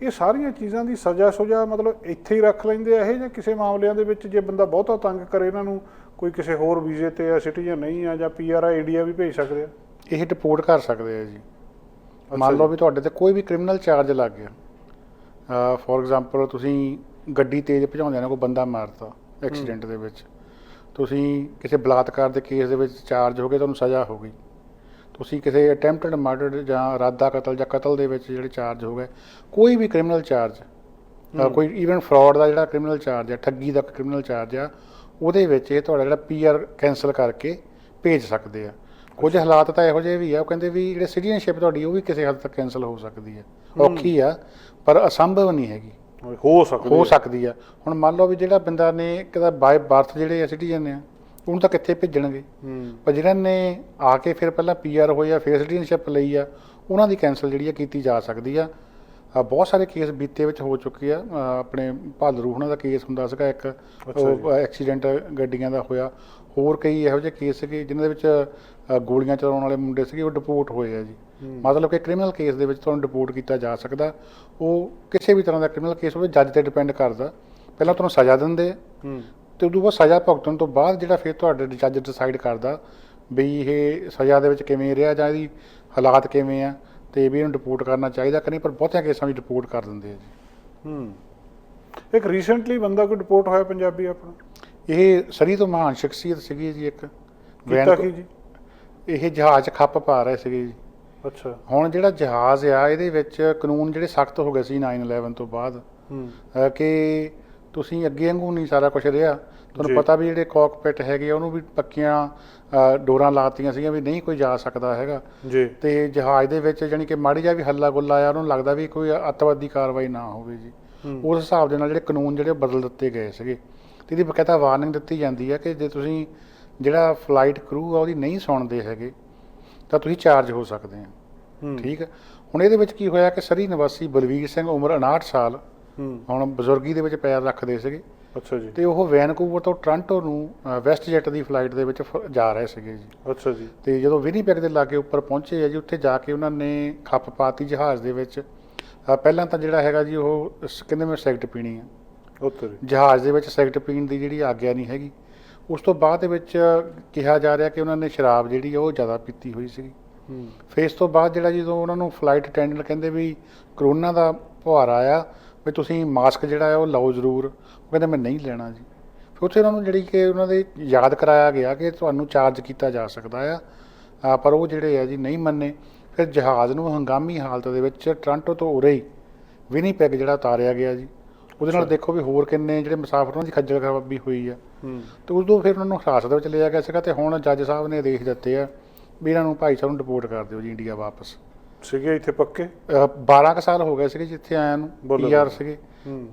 Speaker 2: ਇਹ ਸਾਰੀਆਂ ਚੀਜ਼ਾਂ ਦੀ ਸਜ਼ਾ ਮਤਲਬ ਇੱਥੇ ਹੀ ਰੱਖ ਲੈਂਦੇ ਆ ਇਹ, ਜਾਂ ਕਿਸੇ ਮਾਮਲਿਆਂ ਦੇ ਵਿੱਚ ਜੇ ਬੰਦਾ ਬਹੁਤਾ ਤੰਗ ਕਰੇ ਇਹਨਾਂ ਨੂੰ, ਕੋਈ ਕਿਸੇ ਹੋਰ ਵੀਜ਼ੇ 'ਤੇ ਆ, ਸਿਟੀਜ਼ਨ ਨਹੀਂ ਆ, ਜਾਂ PR ਆ, ਇੰਡੀਆ ਵੀ ਭੇਜ ਸਕਦੇ ਆ,
Speaker 1: ਇਹ ਡਿਪੋਰਟ ਕਰ ਸਕਦੇ ਆ ਜੀ। ਮੰਨ ਲਓ ਵੀ ਤੁਹਾਡੇ 'ਤੇ ਕੋਈ ਵੀ ਕ੍ਰਿਮੀਨਲ ਚਾਰਜ ਲੱਗ ਗਿਆ, ਫੋਰ ਐਗਜ਼ਾਮਪਲ ਤੁਸੀਂ ਗੱਡੀ ਤੇਜ਼ ਭਜਾਉਂਦਿਆਂ ਨੇ ਕੋਈ ਬੰਦਾ ਮਾਰਤਾ ਐਕਸੀਡੈਂਟ ਦੇ ਵਿੱਚ, ਤੁਸੀਂ ਕਿਸੇ ਬਲਾਤਕਾਰ ਦੇ ਕੇਸ ਦੇ ਵਿੱਚ ਚਾਰਜ ਹੋ ਗਏ, ਤੁਹਾਨੂੰ ਸਜ਼ਾ ਹੋ ਗਈ। ਤੁਸੀਂ ਕਿਸੇ ਅਟੈਂਪਟਡ ਮਰਡਰ ਜਾਂ ਇਰਾਦਾ ਕਤਲ ਜਾਂ ਕਤਲ ਦੇ ਵਿੱਚ ਜਿਹੜੇ ਚਾਰਜ ਹੋ ਗਏ, ਕੋਈ ਵੀ ਕ੍ਰਿਮੀਨਲ ਚਾਰਜ, ਕੋਈ ਈਵਨ ਫਰਾਡ ਦਾ ਜਿਹੜਾ ਕ੍ਰਿਮੀਨਲ ਚਾਰਜ ਆ, ਠੱਗੀ ਦਾ ਕ੍ਰਿਮੀਨਲ ਚਾਰਜ ਆ, ਉਹਦੇ ਵਿੱਚ ਇਹ ਤੁਹਾਡਾ ਜਿਹੜਾ PR ਕੈਂਸਲ ਕਰਕੇ ਭੇਜ ਸਕਦੇ ਆ। ਕੁਝ ਹਾਲਾਤ ਤਾਂ ਇਹੋ ਜਿਹੇ ਵੀ ਆ, ਉਹ ਕਹਿੰਦੇ ਵੀ ਜਿਹੜੇ ਸਿਟੀਜ਼ਨਸ਼ਿਪ ਤੁਹਾਡੀ ਉਹ ਵੀ ਕਿਸੇ ਹੱਦ ਤੱਕ ਕੈਂਸਲ ਹੋ ਸਕਦੀ ਹੈ। ਔਖੀ ਆ ਪਰ ਅਸੰਭਵ ਨਹੀਂ ਹੈਗੀ, ਹੋ ਸਕਦੀ ਆ। ਹੁਣ ਮੰਨ ਲਓ ਵੀ ਜਿਹੜਾ ਬੰਦਾ ਨੇ ਕਿਦਾ ਬਾਏ ਬਰਥ ਜਿਹੜੇ ਆ ਸਿਟੀਜ਼ਨ ਆ, ਉਹਨੂੰ ਤਾਂ ਕਿੱਥੇ ਭੇਜਣਗੇ, ਪਰ ਜਿਹਨਾਂ ਨੇ ਆ ਕੇ ਫਿਰ ਪਹਿਲਾਂ PR ਹੋਏ ਆ, ਫਿਰ ਸਿਟੀਜ਼ਨਸ਼ਿਪ ਲਈ ਆ, ਉਹਨਾਂ ਦੀ ਕੈਂਸਲ ਜਿਹੜੀ ਆ ਕੀਤੀ ਜਾ ਸਕਦੀ ਆ। ਬਹੁਤ ਸਾਰੇ ਕੇਸ ਬੀਤੇ ਵਿੱਚ ਹੋ ਚੁੱਕੇ ਆ। ਆਪਣੇ ਭਾਲਰੂ ਉਹਨਾਂ ਦਾ ਕੇਸ ਹੁੰਦਾ ਸੀਗਾ ਇੱਕ, ਉਹ ਐਕਸੀਡੈਂਟ ਗੱਡੀਆਂ ਦਾ ਹੋਇਆ। ਹੋਰ ਕਈ ਇਹੋ ਜਿਹੇ ਕੇਸ ਸੀਗੇ ਜਿਨ੍ਹਾਂ ਦੇ ਵਿੱਚ ਗੋਲੀਆਂ ਚਲਾਉਣ ਵਾਲੇ ਮੁੰਡੇ ਸੀਗੇ, ਉਹ ਡਿਪੋਰਟ ਹੋਏ ਆ ਜੀ। ਮਤਲਬ ਕਿ ਕ੍ਰਿਮੀਨਲ ਕੇਸ ਦੇ ਵਿੱਚ ਤੁਹਾਨੂੰ ਡਿਪੋਰਟ ਕੀਤਾ ਜਾ ਸਕਦਾ। ਉਹ ਕਿਸੇ ਵੀ ਤਰ੍ਹਾਂ ਦਾ ਕ੍ਰਿਮੀਨਲ ਕੇਸ ਹੋਵੇ, ਜੱਜ ਤੇ ਡਿਪੈਂਡ ਕਰਦਾ। ਪਹਿਲਾਂ ਤੁਹਾਨੂੰ ਸਜ਼ਾ ਦਿੰਦੇ ਆ ਤੇ ਉਦੋਂ ਬਾਅਦ ਸਜ਼ਾ ਭੁਗਤਣ ਤੋਂ ਬਾਅਦ ਜਿਹੜਾ ਫਿਰ ਤੁਹਾਡੇ ਜੱਜ ਡਿਸਾਈਡ ਕਰਦਾ ਵੀ ਇਹ ਸਜ਼ਾ ਦੇ ਵਿੱਚ ਕਿਵੇਂ ਰਿਹਾ ਜਾਂ ਇਹਦੀ ਹਾਲਾਤ ਕਿਵੇਂ ਆ ਤੇ ਵੀ ਇਹਨੂੰ ਡਿਪੋਰਟ ਕਰਨਾ ਚਾਹੀਦਾ ਕਿ ਨਹੀਂ। ਪਰ ਬਹੁਤਿਆਂ ਕੇਸਾਂ ਵਿੱਚ ਡਿਪੋਰਟ ਕਰ ਦਿੰਦੇ ਆ ਜੀ।
Speaker 2: ਇੱਕ ਰੀਸੈਂਟਲੀ ਬੰਦਾ ਕੋਈ ਡਿਪੋਰਟ ਹੋਇਆ ਪੰਜਾਬੀ ਆਪਣਾ, ਇਹ
Speaker 1: ਸਰੀ ਤੋਂ ਮਹਾਨ ਸ਼ਖਸੀਅਤ ਸੀਗੀ ਜੀ ਇੱਕ।
Speaker 2: ਕੀਤਾ ਕੀ ਜੀ?
Speaker 1: ਇਹ ਜਹਾਜ਼ 'ਚ ਖੱਪ ਪਾ ਰਹੇ ਸੀਗੇ ਜੀ।
Speaker 2: ਅੱਛਾ।
Speaker 1: ਹੁਣ ਜਿਹੜਾ ਜਹਾਜ਼ ਆ ਇਹਦੇ ਵਿੱਚ ਕਾਨੂੰਨ ਜਿਹੜੇ ਸਖਤ ਹੋ ਗਏ ਸੀ 9/11 ਤੋਂ ਬਾਅਦ ਕਿ ਤੁਸੀਂ ਅੱਗੇ ਵਾਂਗੂ ਨਹੀਂ ਸਾਰਾ ਕੁਝ ਰਿਹਾ। ਤੁਹਾਨੂੰ ਪਤਾ ਵੀ ਜਿਹੜੇ ਕਾਕਪਿਟ ਹੈਗੇ ਉਹਨੂੰ ਵੀ ਪੱਕੀਆਂ ਡੋਰਾਂ ਲਾਤੀਆਂ ਸੀਗੀਆਂ ਵੀ ਨਹੀਂ ਕੋਈ ਜਾ ਸਕਦਾ ਹੈਗਾ
Speaker 2: ਜੀ।
Speaker 1: ਤੇ ਜਹਾਜ਼ ਦੇ ਵਿੱਚ ਜਾਣੀ ਕਿ ਮਾੜੀ ਜਿਹਾ ਵੀ ਹੱਲਾ ਗੁੱਲਾ ਆਇਆ ਉਹਨੂੰ ਲੱਗਦਾ ਵੀ ਕੋਈ ਅੱਤਵਾਦੀ ਕਾਰਵਾਈ ਨਾ ਹੋਵੇ ਜੀ। ਉਸ ਹਿਸਾਬ ਦੇ ਨਾਲ ਜਿਹੜੇ ਕਾਨੂੰਨ ਜਿਹੜੇ ਬਦਲ ਦਿੱਤੇ ਗਏ ਸੀਗੇ ਤੇ ਇਹਦੀ ਬਕਾਇਦਾ ਵਾਰਨਿੰਗ ਦਿੱਤੀ ਜਾਂਦੀ ਹੈ ਕਿ ਜੇ ਤੁਸੀਂ ਜਿਹੜਾ ਫਲਾਈਟ ਕਰੂ ਆ ਉਹਦੀ ਨਹੀਂ ਸੁਣਦੇ ਹੈਗੇ ਤਾਂ ਤੁਸੀਂ ਚਾਰਜ ਹੋ ਸਕਦੇ ਆ। ਠੀਕ ਹੈ। ਹੁਣ ਇਹਦੇ ਵਿੱਚ ਕੀ ਹੋਇਆ ਕਿ ਸਰੀ ਨਿਵਾਸੀ ਬਲਵੀਰ ਸਿੰਘ ਉਮਰ 59 ਸਾਲ ਹੁਣ ਬਜ਼ੁਰਗੀ ਦੇ ਵਿੱਚ ਪੈਰ ਰੱਖਦੇ ਸੀਗੇ।
Speaker 2: ਅੱਛਾ ਜੀ।
Speaker 1: ਤੇ ਉਹ ਵੈਨਕੂਵਰ ਤੋਂ ਟੋਰਾਂਟੋ ਨੂੰ ਵੈਸਟ ਜੈਟ ਦੀ ਫਲਾਈਟ ਦੇ ਵਿੱਚ ਜਾ ਰਹੇ ਸੀਗੇ ਜੀ।
Speaker 2: ਅੱਛਾ ਜੀ।
Speaker 1: ਤੇ ਜਦੋਂ ਵਿਨੀਪੈਗ ਦੇ ਲਾਗੇ ਉੱਪਰ ਪਹੁੰਚੇ ਆ ਜੀ, ਉੱਥੇ ਜਾ ਕੇ ਉਹਨਾਂ ਨੇ ਖੱਪ ਪਾਤੀ ਜਹਾਜ਼ ਦੇ ਵਿੱਚ। ਪਹਿਲਾਂ ਤਾਂ ਜਿਹੜਾ ਹੈਗਾ ਜੀ ਉਹ ਕਹਿੰਦੇ ਮੈਂ ਸਿਗਰਟ ਪੀਣੀ ਆ। ਜਹਾਜ਼ ਦੇ ਵਿੱਚ ਸਿਗਰਟ ਪੀਣ ਦੀ ਜਿਹੜੀ ਆਗਿਆ ਨਹੀਂ ਹੈਗੀ। ਉਸ ਤੋਂ ਬਾਅਦ ਦੇ ਵਿੱਚ ਕਿਹਾ ਜਾ ਰਿਹਾ ਕਿ ਉਹਨਾਂ ਨੇ ਸ਼ਰਾਬ ਜਿਹੜੀ ਉਹ ਜ਼ਿਆਦਾ ਪੀਤੀ ਹੋਈ ਸੀਗੀ। ਫਿਰ ਇਸ ਤੋਂ ਬਾਅਦ ਜਿਹੜਾ ਜਦੋਂ ਉਹਨਾਂ ਨੂੰ ਫਲਾਈਟ ਅਟੈਂਡੈਂਟ ਕਹਿੰਦੇ ਵੀ ਕਰੋਨਾ ਦਾ ਫੁਹਾਰਾ ਆ ਵੀ ਤੁਸੀਂ ਮਾਸਕ ਜਿਹੜਾ ਹੈ ਉਹ ਲਾਓ ਜ਼ਰੂਰ, ਉਹ ਕਹਿੰਦੇ ਮੈਂ ਨਹੀਂ ਲੈਣਾ ਜੀ। ਫਿਰ ਉੱਥੇ ਉਹਨਾਂ ਨੂੰ ਜਿਹੜੀ ਕਿ ਉਹਨਾਂ ਦੇ ਯਾਦ ਕਰਾਇਆ ਗਿਆ ਕਿ ਤੁਹਾਨੂੰ ਚਾਰਜ ਕੀਤਾ ਜਾ ਸਕਦਾ ਆ, ਪਰ ਉਹ ਜਿਹੜੇ ਆ ਜੀ ਨਹੀਂ ਮੰਨੇ। ਫਿਰ ਜਹਾਜ਼ ਨੂੰ ਹੰਗਾਮੀ ਹਾਲਤ ਦੇ ਵਿੱਚ ਟੋਰਾਂਟੋ ਤੋਂ ਉਰੇ ਹੀ ਵਿਨੀਪੈਗ ਜਿਹੜਾ ਉਤਾਰਿਆ ਗਿਆ ਜੀ। ਉਹਦੇ ਨਾਲ ਦੇਖੋ ਵੀ ਹੋਰ ਕਿੰਨੇ ਜਿਹੜੇ ਮੁਸਾਫਰ ਉਹਨਾਂ ਦੀ ਖੱਜਲ ਖਰਾਬੀ ਹੋਈ ਆ। ਤੇ ਉਦੋਂ ਫਿਰ ਉਹਨਾਂ ਨੂੰ ਹਿਰਾਸਤ ਵਿੱਚ ਲਿਆ ਗਿਆ ਸੀਗਾ ਤੇ ਹੁਣ ਜੱਜ ਸਾਹਿਬ ਨੇ ਆਦੇਸ਼ ਦਿੱਤੇ ਆ ਵੀ ਇਹਨਾਂ ਨੂੰ ਭਾਈ ਸਾਹਿਬ ਨੂੰ ਡਿਪੋਰਟ ਕਰ ਦਿਓ ਜੀ ਇੰਡੀਆ ਵਾਪਸ।
Speaker 2: ਸੀਗੇ ਇੱਥੇ ਪੱਕੇ
Speaker 1: 12 ਕੁ ਸਾਲ ਹੋ ਗਏ ਸੀਗੇ ਜਿੱਥੇ ਆਇਆਂ ਨੂੰ, PR ਸੀਗੇ।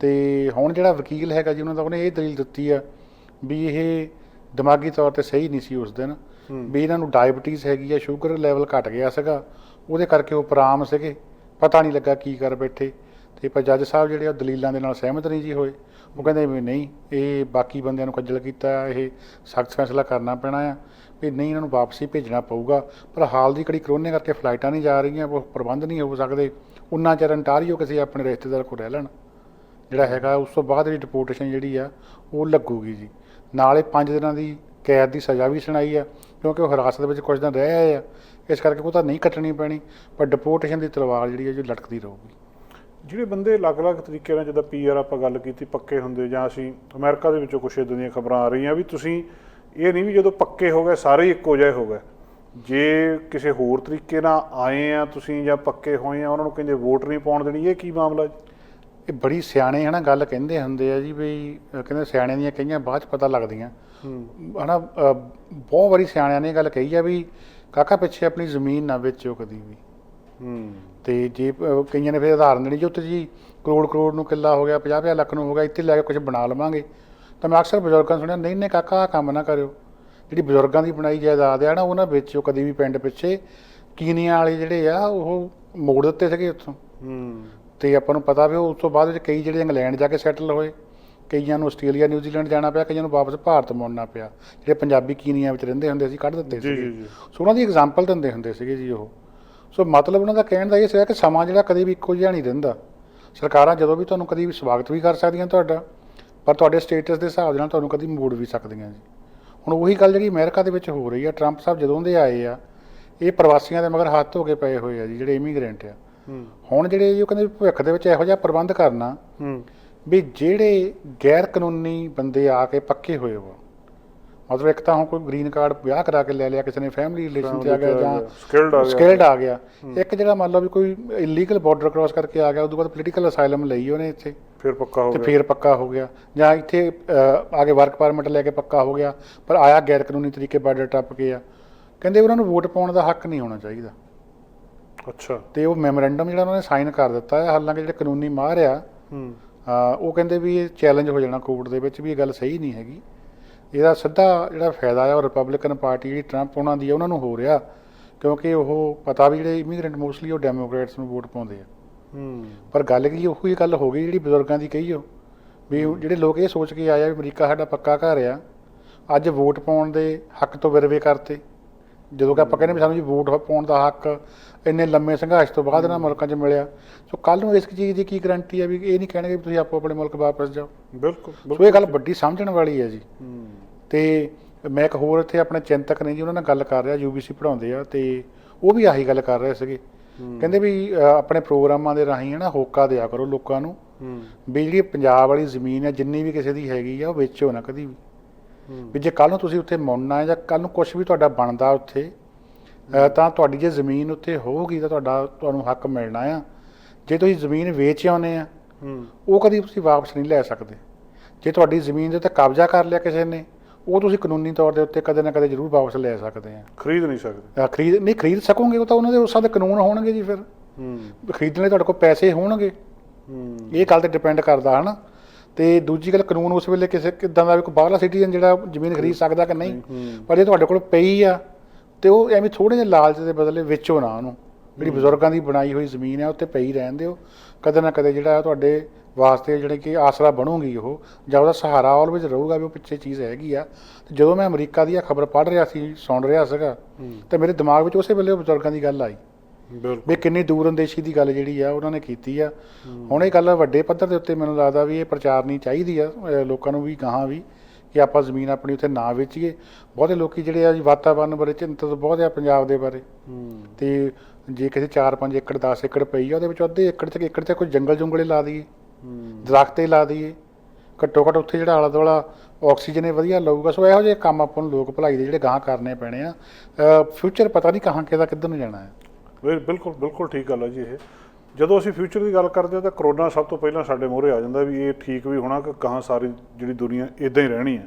Speaker 1: ਤੇ ਹੁਣ ਜਿਹੜਾ ਵਕੀਲ ਹੈਗਾ ਜੀ ਉਹਨਾਂ ਦਾ, ਉਹਨੇ ਇਹ ਦਲੀਲ ਦਿੱਤੀ ਆ ਵੀ ਇਹ ਦਿਮਾਗੀ ਤੌਰ ਤੇ ਸਹੀ ਨਹੀਂ ਸੀ ਉਸ ਦਿਨ, ਵੀ ਇਹਨਾਂ ਨੂੰ ਡਾਇਬਟੀਜ਼ ਹੈਗੀ ਆ, ਸ਼ੂਗਰ ਲੈਵਲ ਘਟ ਗਿਆ ਸੀਗਾ, ਉਹਦੇ ਕਰਕੇ ਉਹ ਉਪਰਾਮ ਸੀਗੇ, ਪਤਾ ਨਹੀਂ ਲੱਗਾ ਕੀ ਕਰ ਬੈਠੇ। ਤੇ ਪਰ ਜੱਜ ਸਾਹਿਬ ਜਿਹੜੇ ਉਹ ਦਲੀਲਾਂ ਦੇ ਨਾਲ ਸਹਿਮਤ ਨਹੀਂ ਜੀ ਹੋਏ। ਉਹ ਕਹਿੰਦੇ ਵੀ ਨਹੀਂ, ਇਹ ਬਾਕੀ ਬੰਦਿਆਂ ਨੂੰ ਖੱਜਲ ਕੀਤਾ, ਇਹ ਸਖਤ ਫੈਸਲਾ ਕਰਨਾ ਪੈਣਾ ਆ ਵੀ ਨਹੀਂ ਇਹਨਾਂ ਨੂੰ ਵਾਪਸੀ ਭੇਜਣਾ ਪਊਗਾ। ਪਰ ਹਾਲ ਦੀ ਘੜੀ ਕਰੋਨੇ ਕਰਕੇ ਫਲਾਈਟਾਂ ਨਹੀਂ ਜਾ ਰਹੀਆਂ, ਉਹ ਪ੍ਰਬੰਧ ਨਹੀਂ ਹੋ ਸਕਦੇ। ਉਨਾ ਚਿਰ ਅੰਟਾਰੀਓ ਕਿਸੇ ਆਪਣੇ ਰਿਸ਼ਤੇਦਾਰ ਕੋਲ ਰਹਿ ਲੈਣ ਜਿਹੜਾ ਹੈਗਾ। ਉਸ ਤੋਂ ਬਾਅਦ ਜਿਹੜੀ ਡਿਪੋਰਟੇਸ਼ਨ ਜਿਹੜੀ ਆ ਉਹ ਲੱਗੂਗੀ ਜੀ। ਨਾਲੇ 5 ਦਿਨਾਂ ਦੀ ਕੈਦ ਦੀ ਸਜ਼ਾ ਵੀ ਸੁਣਾਈ ਆ ਕਿਉਂਕਿ ਉਹ ਹਿਰਾਸਤ ਵਿੱਚ ਕੁਝ ਦਿਨ ਰਹਿ ਆਏ ਆ, ਇਸ ਕਰਕੇ ਉਹ ਤਾਂ ਨਹੀਂ ਕੱਟਣੀ ਪੈਣੀ, ਪਰ ਡਿਪੋਰਟੇਸ਼ਨ ਦੀ ਤਲਵਾਰ ਜਿਹੜੀ ਹੈ ਜੋ ਲਟਕਦੀ ਰਹੂਗੀ।
Speaker 2: ਜਿਹੜੇ ਬੰਦੇ ਅਲੱਗ-ਅਲੱਗ ਤਰੀਕੇ ਨਾਲ, ਜਿੱਦਾਂ PR ਆਪਾਂ ਗੱਲ ਕੀਤੀ, ਪੱਕੇ ਹੁੰਦੇ, ਜਾਂ ਅਸੀਂ ਅਮਰੀਕਾ ਦੇ ਵਿੱਚੋਂ ਕੁਛ ਇੱਦਾਂ ਦੀਆਂ ਖਬਰਾਂ ਆ ਰਹੀਆਂ ਵੀ ਤੁਸੀਂ ਇਹ ਨਹੀਂ ਵੀ ਜਦੋਂ ਪੱਕੇ ਹੋ ਗਏ ਸਾਰੇ ਹੀ ਇੱਕੋ ਜਿਹੇ ਹੋ ਗਏ। ਜੇ ਕਿਸੇ ਹੋਰ ਤਰੀਕੇ ਨਾਲ ਆਏ ਆ ਤੁਸੀਂ ਜਾਂ ਪੱਕੇ ਹੋਏ ਆ, ਉਹਨਾਂ ਨੂੰ ਕਹਿੰਦੇ ਵੋਟ ਨਹੀਂ ਪਾਉਣ ਦੇਣੀ, ਇਹ ਕੀ ਮਾਮਲਾ ਜੀ?
Speaker 1: ਇਹ ਬੜੀ ਸਿਆਣੇ ਹੈ ਨਾ ਗੱਲ ਕਹਿੰਦੇ ਹੁੰਦੇ ਆ ਜੀ ਵੀ ਕਹਿੰਦੇ ਸਿਆਣਿਆਂ ਦੀਆਂ ਕਈਆਂ ਬਾਅਦ 'ਚ ਪਤਾ ਲੱਗਦੀਆਂ ਹੈ ਨਾ। ਬਹੁਤ ਵਾਰੀ ਸਿਆਣਿਆਂ ਨੇ ਗੱਲ ਕਹੀ ਆ ਵੀ ਕਾਕਾ ਪਿੱਛੇ ਆਪਣੀ ਜ਼ਮੀਨ ਨਾ ਵੇਚੋ ਕਦੀ ਵੀ। ਤੇ ਜੇ ਕਈਆਂ ਨੇ ਫਿਰ ਉਦਾਹਰਨ ਦੇਣੀ ਜੀ ਉੱਥੇ ਜੀ ਕਰੋੜ ਨੂੰ ਕਿੱਲਾ ਹੋ ਗਿਆ, 50 ਲੱਖ ਨੂੰ ਹੋ ਗਿਆ, ਇੱਥੇ ਲੈ ਕੇ ਕੁਝ ਬਣਾ ਲਵਾਂਗੇ। ਤਾਂ ਮੈਂ ਅਕਸਰ ਬਜ਼ੁਰਗਾਂ ਸੁਣਿਆ ਨਹੀਂ ਨਹੀਂ ਕਾਕਾ ਕੰਮ ਨਾ ਕਰਿਓ, ਜਿਹੜੀ ਬਜ਼ੁਰਗਾਂ ਦੀ ਬਣਾਈ ਜਾਇਦਾਦ ਆ ਨਾ ਉਹ ਨਾ ਵੇਚਿਓ ਕਦੀ ਵੀ। ਪਿੰਡ ਪਿੱਛੇ ਕੀਨੀਆਂ ਵਾਲੇ ਜਿਹੜੇ ਆ ਉਹ ਮੋੜ ਦਿੱਤੇ ਸੀਗੇ ਉੱਥੋਂ। ਤੇ ਆਪਾਂ ਨੂੰ ਪਤਾ ਵੀ ਉਸ ਤੋਂ ਬਾਅਦ ਵਿੱਚ ਕਈ ਜਿਹੜੇ ਇੰਗਲੈਂਡ ਜਾ ਕੇ ਸੈਟਲ ਹੋਏ, ਕਈਆਂ ਨੂੰ ਆਸਟ੍ਰੇਲੀਆ ਨਿਊਜ਼ੀਲੈਂਡ ਜਾਣਾ ਪਿਆ, ਕਈਆਂ ਨੂੰ ਵਾਪਸ ਭਾਰਤ ਮੁੜਨਾ ਪਿਆ। ਜਿਹੜੇ ਪੰਜਾਬੀ ਕੀਨੀਆਂ ਵਿੱਚ ਰਹਿੰਦੇ ਹੁੰਦੇ ਸੀ ਕੱਢ ਦਿੱਤੇ ਸੀਗੇ। ਸੋ ਉਹਨਾਂ ਦੀ ਐਗਜ਼ਾਮਪਲ ਦਿੰਦੇ ਹੁੰਦੇ ਸੀਗੇ ਜੀ ਉਹ। ਸੋ ਮਤਲਬ ਉਹਨਾਂ ਦਾ ਕਹਿਣ ਦਾ ਇਹ ਸੀਗਾ ਕਿ ਸਮਾਂ ਜਿਹੜਾ ਕਦੇ ਵੀ ਇੱਕੋ ਜਿਹਾ ਨਹੀਂ ਰਹਿੰਦਾ। ਸਰਕਾਰਾਂ ਜਦੋਂ ਵੀ ਤੁਹਾਨੂੰ ਕਦੀ ਵੀ ਸਵਾਗਤ ਵੀ ਕਰ ਸਕਦੀਆਂ ਤੁਹਾਡਾ, ਪਰ ਤੁਹਾਡੇ ਸਟੇਟਸ ਦੇ ਹਿਸਾਬ ਦੇ ਨਾਲ ਤੁਹਾਨੂੰ ਕਦੀ ਮੋੜ ਵੀ ਸਕਦੀਆਂ ਜੀ। ਹੁਣ ਉਹੀ ਗੱਲ ਜਿਹੜੀ ਅਮਰੀਕਾ ਦੇ ਵਿੱਚ ਹੋ ਰਹੀ ਆ, ਟਰੰਪ ਸਾਹਿਬ ਜਦੋਂ ਦੇ ਆਏ ਆ ਇਹ ਪ੍ਰਵਾਸੀਆਂ ਦੇ ਮਗਰ ਹੱਥ ਧੋ ਕੇ ਪਏ ਹੋਏ ਆ ਜੀ, ਜਿਹੜੇ ਇਮੀਗ੍ਰੈਂਟ ਆ। ਹੁਣ ਜਿਹੜੇ ਉਹ ਕਹਿੰਦੇ ਭਵਿੱਖ ਦੇ ਵਿੱਚ ਇਹੋ ਜਿਹਾ ਪ੍ਰਬੰਧ ਕਰਨਾ ਵੀ ਜਿਹੜੇ ਗੈਰ ਕਾਨੂੰਨੀ ਬੰਦੇ ਆ ਕੇ ਪੱਕੇ ਹੋਏ ਵਾ, ਮਤਲਬ ਇੱਕ ਤਾਂ ਹੁਣ ਕੋਈ ਗ੍ਰੀਨ ਕਾਰਡ ਵਿਆਹ ਕਰਾ ਕੇ ਲੈ ਲਿਆ, ਕਿਸੇ ਨੇ ਫੈਮਿਲੀ ਰਿਲੇਸ਼ਨ 'ਚ ਆ ਗਿਆ ਜਾਂ ਸਕਿਲਡ ਆ ਗਿਆ। ਇੱਕ ਜਿਹੜਾ ਮੰਨ ਲਓ ਵੀ ਕੋਈ ਇਲੀਗਲ ਬਾਰਡਰ ਕ੍ਰਾਸ ਕਰਕੇ ਆ ਗਿਆ, ਉਦੋਂ ਬਾਅਦ ਪੋਲੀਟੀਕਲ ਅਸਾਈਲਮ ਲਈ ਉਹਨੇ ਇੱਥੇ, ਫਿਰ ਪੱਕਾ ਹੋ ਗਿਆ, ਜਾਂ ਇੱਥੇ ਆ ਕੇ ਵਰਕ ਪਰਮਿਟ ਲੈ ਕੇ ਪੱਕਾ ਹੋ ਗਿਆ, ਪਰ ਆਇਆ ਗੈਰ ਕਾਨੂੰਨੀ ਤਰੀਕੇ ਬਾਰਡਰ ਟੱਪ ਕੇ ਆ। ਕਹਿੰਦੇ ਉਹਨਾਂ ਨੂੰ ਵੋਟ ਪਾਉਣ ਦਾ ਹੱਕ ਨਹੀਂ ਹੋਣਾ ਚਾਹੀਦਾ। ਅੱਛਾ। ਤੇ ਉਹ ਮੈਮੋਰੈਂਡਮ ਜਿਹੜਾ ਉਹਨਾਂ ਨੇ ਸਾਈਨ ਕਰ ਦਿੱਤਾ ਹੈ, ਹਾਲਾਂਕਿ ਜਿਹੜੇ ਕਾਨੂੰਨੀ ਮਾਹਰ ਆ ਉਹ ਕਹਿੰਦੇ ਵੀ ਇਹ ਚੈਲੰਜ ਹੋ ਜਾਣਾ ਕੋਰਟ ਦੇ ਵਿੱਚ ਵੀ ਇਹ ਗੱਲ ਸਹੀ ਨਹੀਂ ਹੈਗੀ। ਇਹਦਾ ਸਿੱਧਾ ਜਿਹੜਾ ਫਾਇਦਾ ਆ ਉਹ ਰਿਪਬਲਿਕਨ ਪਾਰਟੀ ਜਿਹੜੀ ਟਰੰਪ ਉਹਨਾਂ ਦੀ ਆ ਉਹਨਾਂ ਨੂੰ ਹੋ ਰਿਹਾ, ਕਿਉਂਕਿ ਉਹ ਪਤਾ ਵੀ ਜਿਹੜੇ ਇਮੀਗ੍ਰੈਂਟ ਮੋਸਟਲੀ ਉਹ ਡੈਮੋਕ੍ਰੇਟਸ ਨੂੰ ਵੋਟ ਪਾਉਂਦੇ ਆ। ਪਰ ਗੱਲ ਕੀ ਉਹੀ ਗੱਲ ਹੋ ਗਈ ਜਿਹੜੀ ਬਜ਼ੁਰਗਾਂ ਦੀ ਕਹੀ ਹੋ ਵੀ ਜਿਹੜੇ ਲੋਕ ਇਹ ਸੋਚ ਕੇ ਆਏ ਆ ਵੀ ਅਮਰੀਕਾ ਸਾਡਾ ਪੱਕਾ ਘਰ ਆ, ਅੱਜ ਵੋਟ ਪਾਉਣ ਦੇ ਹੱਕ ਤੋਂ ਵਿਰਵੇ ਕਰਤੇ। ਜਦੋਂ ਕਿ ਆਪਾਂ ਕਹਿੰਦੇ ਵੀ ਸਾਨੂੰ ਜੀ ਵੋਟ ਪਾਉਣ ਦਾ ਹੱਕ ਇੰਨੇ ਲੰਮੇ ਸੰਘਰਸ਼ ਤੋਂ ਬਾਅਦ ਇਹਨਾਂ ਮੁਲਕਾਂ 'ਚ ਮਿਲਿਆ, ਸੋ ਕੱਲ੍ਹ ਨੂੰ ਇਸ ਚੀਜ਼ ਦੀ ਕੀ ਗਰੰਟੀ ਹੈ ਵੀ ਇਹ ਨਹੀਂ ਕਹਿਣਗੇ ਵੀ ਤੁਸੀਂ ਆਪੋ ਆਪਣੇ ਮੁਲਕ ਵਾਪਸ ਜਾਓ।
Speaker 2: ਬਿਲਕੁਲ
Speaker 1: ਸੋ ਇਹ ਗੱਲ ਵੱਡੀ ਸਮਝਣ ਵਾਲੀ ਹੈ ਜੀ। ਤੇ ਮੈਂ ਇੱਕ ਹੋਰ ਇੱਥੇ ਆਪਣੇ ਚਿੰਤਕ ਨੇ ਜੀ, ਉਹਨਾਂ ਨਾਲ ਗੱਲ ਕਰ ਰਿਹਾ, UBC ਪੜ੍ਹਾਉਂਦੇ ਆ, ਤੇ ਉਹ ਵੀ ਆਹੀ ਗੱਲ ਕਰ ਰਹੇ ਸੀਗੇ। ਕਹਿੰਦੇ ਵੀ ਆਪਣੇ ਪ੍ਰੋਗਰਾਮਾਂ ਦੇ ਰਾਹੀਂ ਹੈ ਨਾ ਹੋਕਾ ਦਿਆ ਕਰੋ ਲੋਕਾਂ ਨੂੰ ਵੀ ਜਿਹੜੀ ਪੰਜਾਬ ਵਾਲੀ ਜ਼ਮੀਨ ਹੈ ਜਿੰਨੀ ਵੀ ਕਿਸੇ ਦੀ ਹੈਗੀ ਆ ਉਹ ਵੇਚੋ ਨਾ ਕਦੀ ਵੀ। ਵੀ ਜੇ ਕੱਲ੍ਹ ਨੂੰ ਤੁਸੀਂ ਉੱਥੇ ਮੁੜਨਾ ਹੈ ਜਾਂ ਕੱਲ੍ਹ ਨੂੰ ਕੁਛ ਵੀ ਤੁਹਾਡਾ ਬਣਦਾ ਉੱਥੇ, ਤਾਂ ਤੁਹਾਡੀ ਜੇ ਜ਼ਮੀਨ ਉੱਥੇ ਹੋਊਗੀ ਤਾਂ ਤੁਹਾਨੂੰ ਹੱਕ ਮਿਲਣਾ ਆ। ਜੇ ਤੁਸੀਂ ਜ਼ਮੀਨ ਵੇਚ ਆਉਂਦੇ ਆ ਉਹ ਕਦੀ ਤੁਸੀਂ ਵਾਪਸ ਨਹੀਂ ਲੈ ਸਕਦੇ। ਜੇ ਤੁਹਾਡੀ ਜ਼ਮੀਨ ਦੇ ਉੱਤੇ ਕਬਜ਼ਾ ਕਰ ਲਿਆ ਕਿਸੇ ਨੇ, ਉਹ ਤੁਸੀਂ ਕਾਨੂੰਨੀ ਤੌਰ ਦੇ ਉੱਤੇ ਕਦੇ ਨਾ ਕਦੇ ਜ਼ਰੂਰ ਵਾਪਸ ਲੈ ਸਕਦੇ ਆ।
Speaker 2: ਖਰੀਦ ਨਹੀਂ ਸਕਦੇ।
Speaker 1: ਖਰੀਦ ਸਕੋਗੇ, ਉਹ ਤਾਂ ਉਹਨਾਂ ਦੇ ਉਸ ਦੇ ਕਾਨੂੰਨ ਹੋਣਗੇ ਜੀ। ਫਿਰ ਖਰੀਦਣ ਲਈ ਤੁਹਾਡੇ ਕੋਲ ਪੈਸੇ ਹੋਣਗੇ, ਇਹ ਗੱਲ ਤੇ ਡਿਪੈਂਡ ਕਰਦਾ ਹੈ ਨਾ। ਤੇ ਦੂਜੀ ਗੱਲ, ਕਾਨੂੰਨ ਉਸ ਵੇਲੇ ਕਿਸੇ ਕਿੱਦਾਂ ਦਾ ਵੀ ਕੋਈ ਬਾਹਰਲਾ ਸਿਟੀਜ਼ਨ ਜਿਹੜਾ ਜ਼ਮੀਨ ਖਰੀਦ ਸਕਦਾ ਕਿ ਨਹੀਂ। ਪਰ ਜੇ ਤੁਹਾਡੇ ਕੋਲ ਪਈ ਆ ਤੇ ਉਹ ਐਵੇਂ ਥੋੜ੍ਹੇ ਜਿਹੇ ਲਾਲਚ ਦੇ ਬਦਲੇ ਵੇਚੋ ਨਾ ਉਹਨੂੰ। ਜਿਹੜੀ ਬਜ਼ੁਰਗਾਂ ਦੀ ਬਣਾਈ ਹੋਈ ਜ਼ਮੀਨ ਹੈ ਉੱਤੇ ਪਈ ਰਹਿਣ ਦਿਓ, ਕਦੇ ਨਾ ਕਦੇ ਜਿਹੜਾ ਤੁਹਾਡੇ ਵਾਸਤੇ ਜਿਹੜੇ ਕਿ ਆਸਰਾ ਬਣੂਗੀ ਉਹ, ਜਾਂ ਉਹਦਾ ਸਹਾਰਾ ਆਲਵੇਜ਼ ਰਹੂਗਾ ਵੀ ਉਹ ਪਿੱਛੇ ਚੀਜ਼ ਹੈਗੀ ਆ। ਤੇ ਜਦੋਂ ਮੈਂ ਅਮਰੀਕਾ ਦੀ ਇਹ ਖਬਰ ਪੜ੍ਹ ਰਿਹਾ ਸੀ, ਸੁਣ ਰਿਹਾ ਸੀਗਾ, ਤੇ ਮੇਰੇ ਦਿਮਾਗ ਵਿੱਚ ਉਸੇ ਵੇਲੇ ਉਹ ਬਜ਼ੁਰਗਾਂ ਦੀ ਗੱਲ ਆਈ ਵੀ ਕਿੰਨੀ ਦੂਰ ਅੰਦੇਸ਼ੀ ਦੀ ਗੱਲ ਜਿਹੜੀ ਆ ਉਹਨਾਂ ਨੇ ਕੀਤੀ ਆ। ਹੁਣ ਇਹ ਗੱਲ ਵੱਡੇ ਪੱਧਰ ਦੇ ਉੱਤੇ ਮੈਨੂੰ ਲੱਗਦਾ ਵੀ ਇਹ ਪ੍ਰਚਾਰਨੀ ਚਾਹੀਦੀ ਆ ਲੋਕਾਂ ਨੂੰ ਵੀ, ਗਾਹਾਂ ਵੀ, ਕਿ ਆਪਾਂ ਜ਼ਮੀਨ ਆਪਣੀ ਉੱਥੇ ਨਾ ਵੇਚੀਏ। ਬਹੁਤੇ ਲੋਕੀ ਜਿਹੜੇ ਆ ਜੀ ਵਾਤਾਵਰਨ ਬਾਰੇ ਚਿੰਤਤ ਬਹੁਤ ਆ ਪੰਜਾਬ ਦੇ ਬਾਰੇ। ਤੇ ਜੇ ਕਿਸੇ 4-5 ਏਕੜ 10 ਏਕੜ ਪਈ ਆ, ਉਹਦੇ ਵਿੱਚ ਅੱਧੇ ਏਕੜ 'ਚ ਕੋਈ ਜੰਗਲ ਜੁੰਗਲੇ ਲਾ ਦਈਏ, ਦਰਖਤ ਲਾ ਦਈਏ, ਘੱਟੋ ਘੱਟ ਉੱਥੇ ਜਿਹੜਾ ਆਲਾ ਦੁਆਲਾ ਆਕਸੀਜਨ ਇਹ ਵਧੀਆ ਲਊਗਾ। ਸੋ ਇਹੋ ਜਿਹੇ ਕੰਮ ਆਪਾਂ ਨੂੰ ਲੋਕ ਭਲਾਈ ਦੇ ਜਿਹੜੇ ਗਾਹਾਂ ਕਰਨੇ ਪੈਣੇ ਆ। ਫਿਊਚਰ ਪਤਾ ਨਹੀਂ ਕਹਾਂ ਕਿਹਦਾ ਕਿੱਧਰ ਨੂੰ ਜਾਣਾ ਹੈ।
Speaker 2: ਬਿਲਕੁਲ ਠੀਕ ਗੱਲ ਹੈ ਜੀ। ਇਹ ਜਦੋਂ ਅਸੀਂ ਫਿਊਚਰ ਦੀ ਗੱਲ ਕਰਦੇ ਹਾਂ ਤਾਂ ਕਰੋਨਾ ਸਭ ਤੋਂ ਪਹਿਲਾਂ ਸਾਡੇ ਮੂਹਰੇ ਆ ਜਾਂਦਾ ਵੀ ਇਹ ਠੀਕ ਵੀ ਹੋਣਾ ਕਿ ਕਹਾਂ ਸਾਰੀ ਜਿਹੜੀ ਦੁਨੀਆ ਇੱਦਾਂ ਹੀ ਰਹਿਣੀ ਹੈ।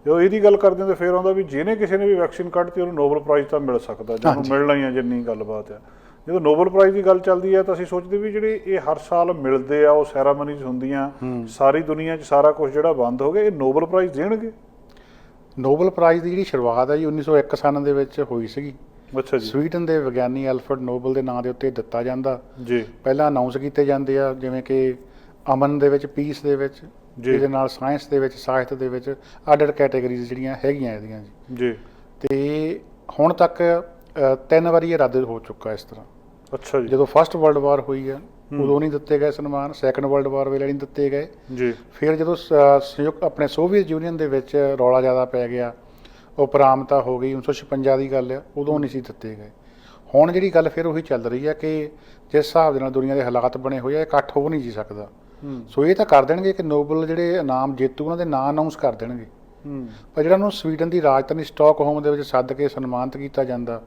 Speaker 2: ਜਦੋਂ ਇਹਦੀ ਗੱਲ ਕਰਦੇ ਹਾਂ ਤਾਂ ਫਿਰ ਆਉਂਦਾ ਵੀ ਜਿਹਨੇ ਕਿਸੇ ਨੇ ਵੀ ਵੈਕਸੀਨ ਕੱਢਤੀ ਉਹਨੂੰ ਨੋਬਲ ਪ੍ਰਾਈਜ਼ ਤਾਂ ਮਿਲ ਸਕਦਾ, ਜਿਹਨੂੰ ਮਿਲਣਾ ਹੀ ਆ, ਜਿੰਨੀ ਗੱਲਬਾਤ ਆ। ਜਦੋਂ ਨੋਬਲ ਪ੍ਰਾਈਜ਼ ਦੀ ਗੱਲ ਚੱਲਦੀ ਹੈ ਤਾਂ ਅਸੀਂ ਸੋਚਦੇ ਵੀ ਜਿਹੜੇ ਇਹ ਹਰ ਸਾਲ ਮਿਲਦੇ ਆ, ਉਹ ਸੈਰਾਮਨੀਜ਼ ਹੁੰਦੀਆਂ, ਸਾਰੀ ਦੁਨੀਆ 'ਚ ਸਾਰਾ ਕੁਝ ਜਿਹੜਾ ਬੰਦ ਹੋ ਗਿਆ, ਇਹ ਨੋਬਲ ਪ੍ਰਾਈਜ਼ ਦੇਣਗੇ।
Speaker 1: ਨੋਬਲ ਪ੍ਰਾਈਜ਼ ਦੀ ਜਿਹੜੀ ਸ਼ੁਰੂਆਤ ਹੈ ਜੀ 1901 ਸਨ ਦੇ ਵਿੱਚ ਹੋਈ ਸੀਗੀ।
Speaker 2: ਅੱਛਾ ਜੀ।
Speaker 1: ਸਵੀਡਨ ਦੇ ਵਿਗਿਆਨੀ ਐਲਫਰਡ ਨੋਬਲ ਦੇ ਨਾਂ ਦੇ ਉੱਤੇ ਦਿੱਤਾ ਜਾਂਦਾ
Speaker 2: ਜੀ।
Speaker 1: ਪਹਿਲਾਂ ਅਨਾਉਂਸ ਕੀਤੇ ਜਾਂਦੇ ਆ, ਜਿਵੇਂ ਕਿ ਅਮਨ ਦੇ ਵਿੱਚ, ਪੀਸ ਦੇ ਵਿੱਚ, ਜਿਹਦੇ ਨਾਲ ਸਾਇੰਸ ਦੇ ਵਿੱਚ, ਸਾਹਿਤ ਦੇ ਵਿੱਚ ਅੱਡ ਕੈਟਾਗਰੀਜ਼ ਜਿਹੜੀਆਂ ਹੈਗੀਆਂ ਇਹਦੀਆਂ ਜੀ। ਤੇ ਹੁਣ ਤੱਕ 3 ਵਾਰੀ ਇਹ ਰੱਦ ਹੋ ਚੁੱਕਾ ਇਸ ਤਰ੍ਹਾਂ।
Speaker 2: ਅੱਛਾ ਜੀ।
Speaker 1: ਜਦੋਂ ਫਸਟ ਵਰਲਡ ਵਾਰ ਹੋਈ ਆ ਉਦੋਂ ਨਹੀਂ ਦਿੱਤੇ ਗਏ ਸਨਮਾਨ, ਸੈਕੰਡ ਵਰਲਡ ਵਾਰ ਵੇਲੇ ਨਹੀਂ ਦਿੱਤੇ ਗਏ
Speaker 2: ਜੀ।
Speaker 1: ਫਿਰ ਜਦੋਂ ਸੰਯੁਕਤ ਆਪਣੇ ਸੋਵੀਅਤ ਯੂਨੀਅਨ ਦੇ ਵਿੱਚ ਰੌਲਾ ਜ਼ਿਆਦਾ ਪੈ ਗਿਆ, ਉਪਰਾਮਤਾ ਹੋ ਗਈ, 1956 ਦੀ ਗੱਲ ਆ, ਉਦੋਂ ਨਹੀਂ ਸੀ ਦਿੱਤੇ ਗਏ। ਹੁਣ ਜਿਹੜੀ ਗੱਲ ਫਿਰ ਉਹੀ ਚੱਲ ਰਹੀ ਹੈ ਕਿ ਜਿਸ ਹਿਸਾਬ ਦੇ ਨਾਲ ਦੁਨੀਆ ਦੇ ਹਾਲਾਤ ਬਣੇ ਹੋਏ ਆ, ਇਕੱਠ ਹੋ ਨਹੀਂ ਜੀ ਸਕਦਾ। ਸੋ ਇਹ ਤਾਂ ਕਰ ਦੇਣਗੇ ਕਿ ਨੋਬਲ ਜਿਹੜੇ ਇਨਾਮ ਜੇਤੂ ਉਹਨਾਂ ਦੇ ਨਾਂ ਅਨਾਊਂਸ ਕਰ ਦੇਣਗੇ। ਪਰ ਜਿਹੜਾ ਉਹਨੂੰ ਸਵੀਡਨ ਦੀ ਰਾਜਧਾਨੀ ਸਟਾਕਹੋਮ ਦੇ ਵਿੱਚ ਸੱਦ ਕੇ ਸਨਮਾਨਿਤ ਕੀਤਾ ਜਾਂਦਾ,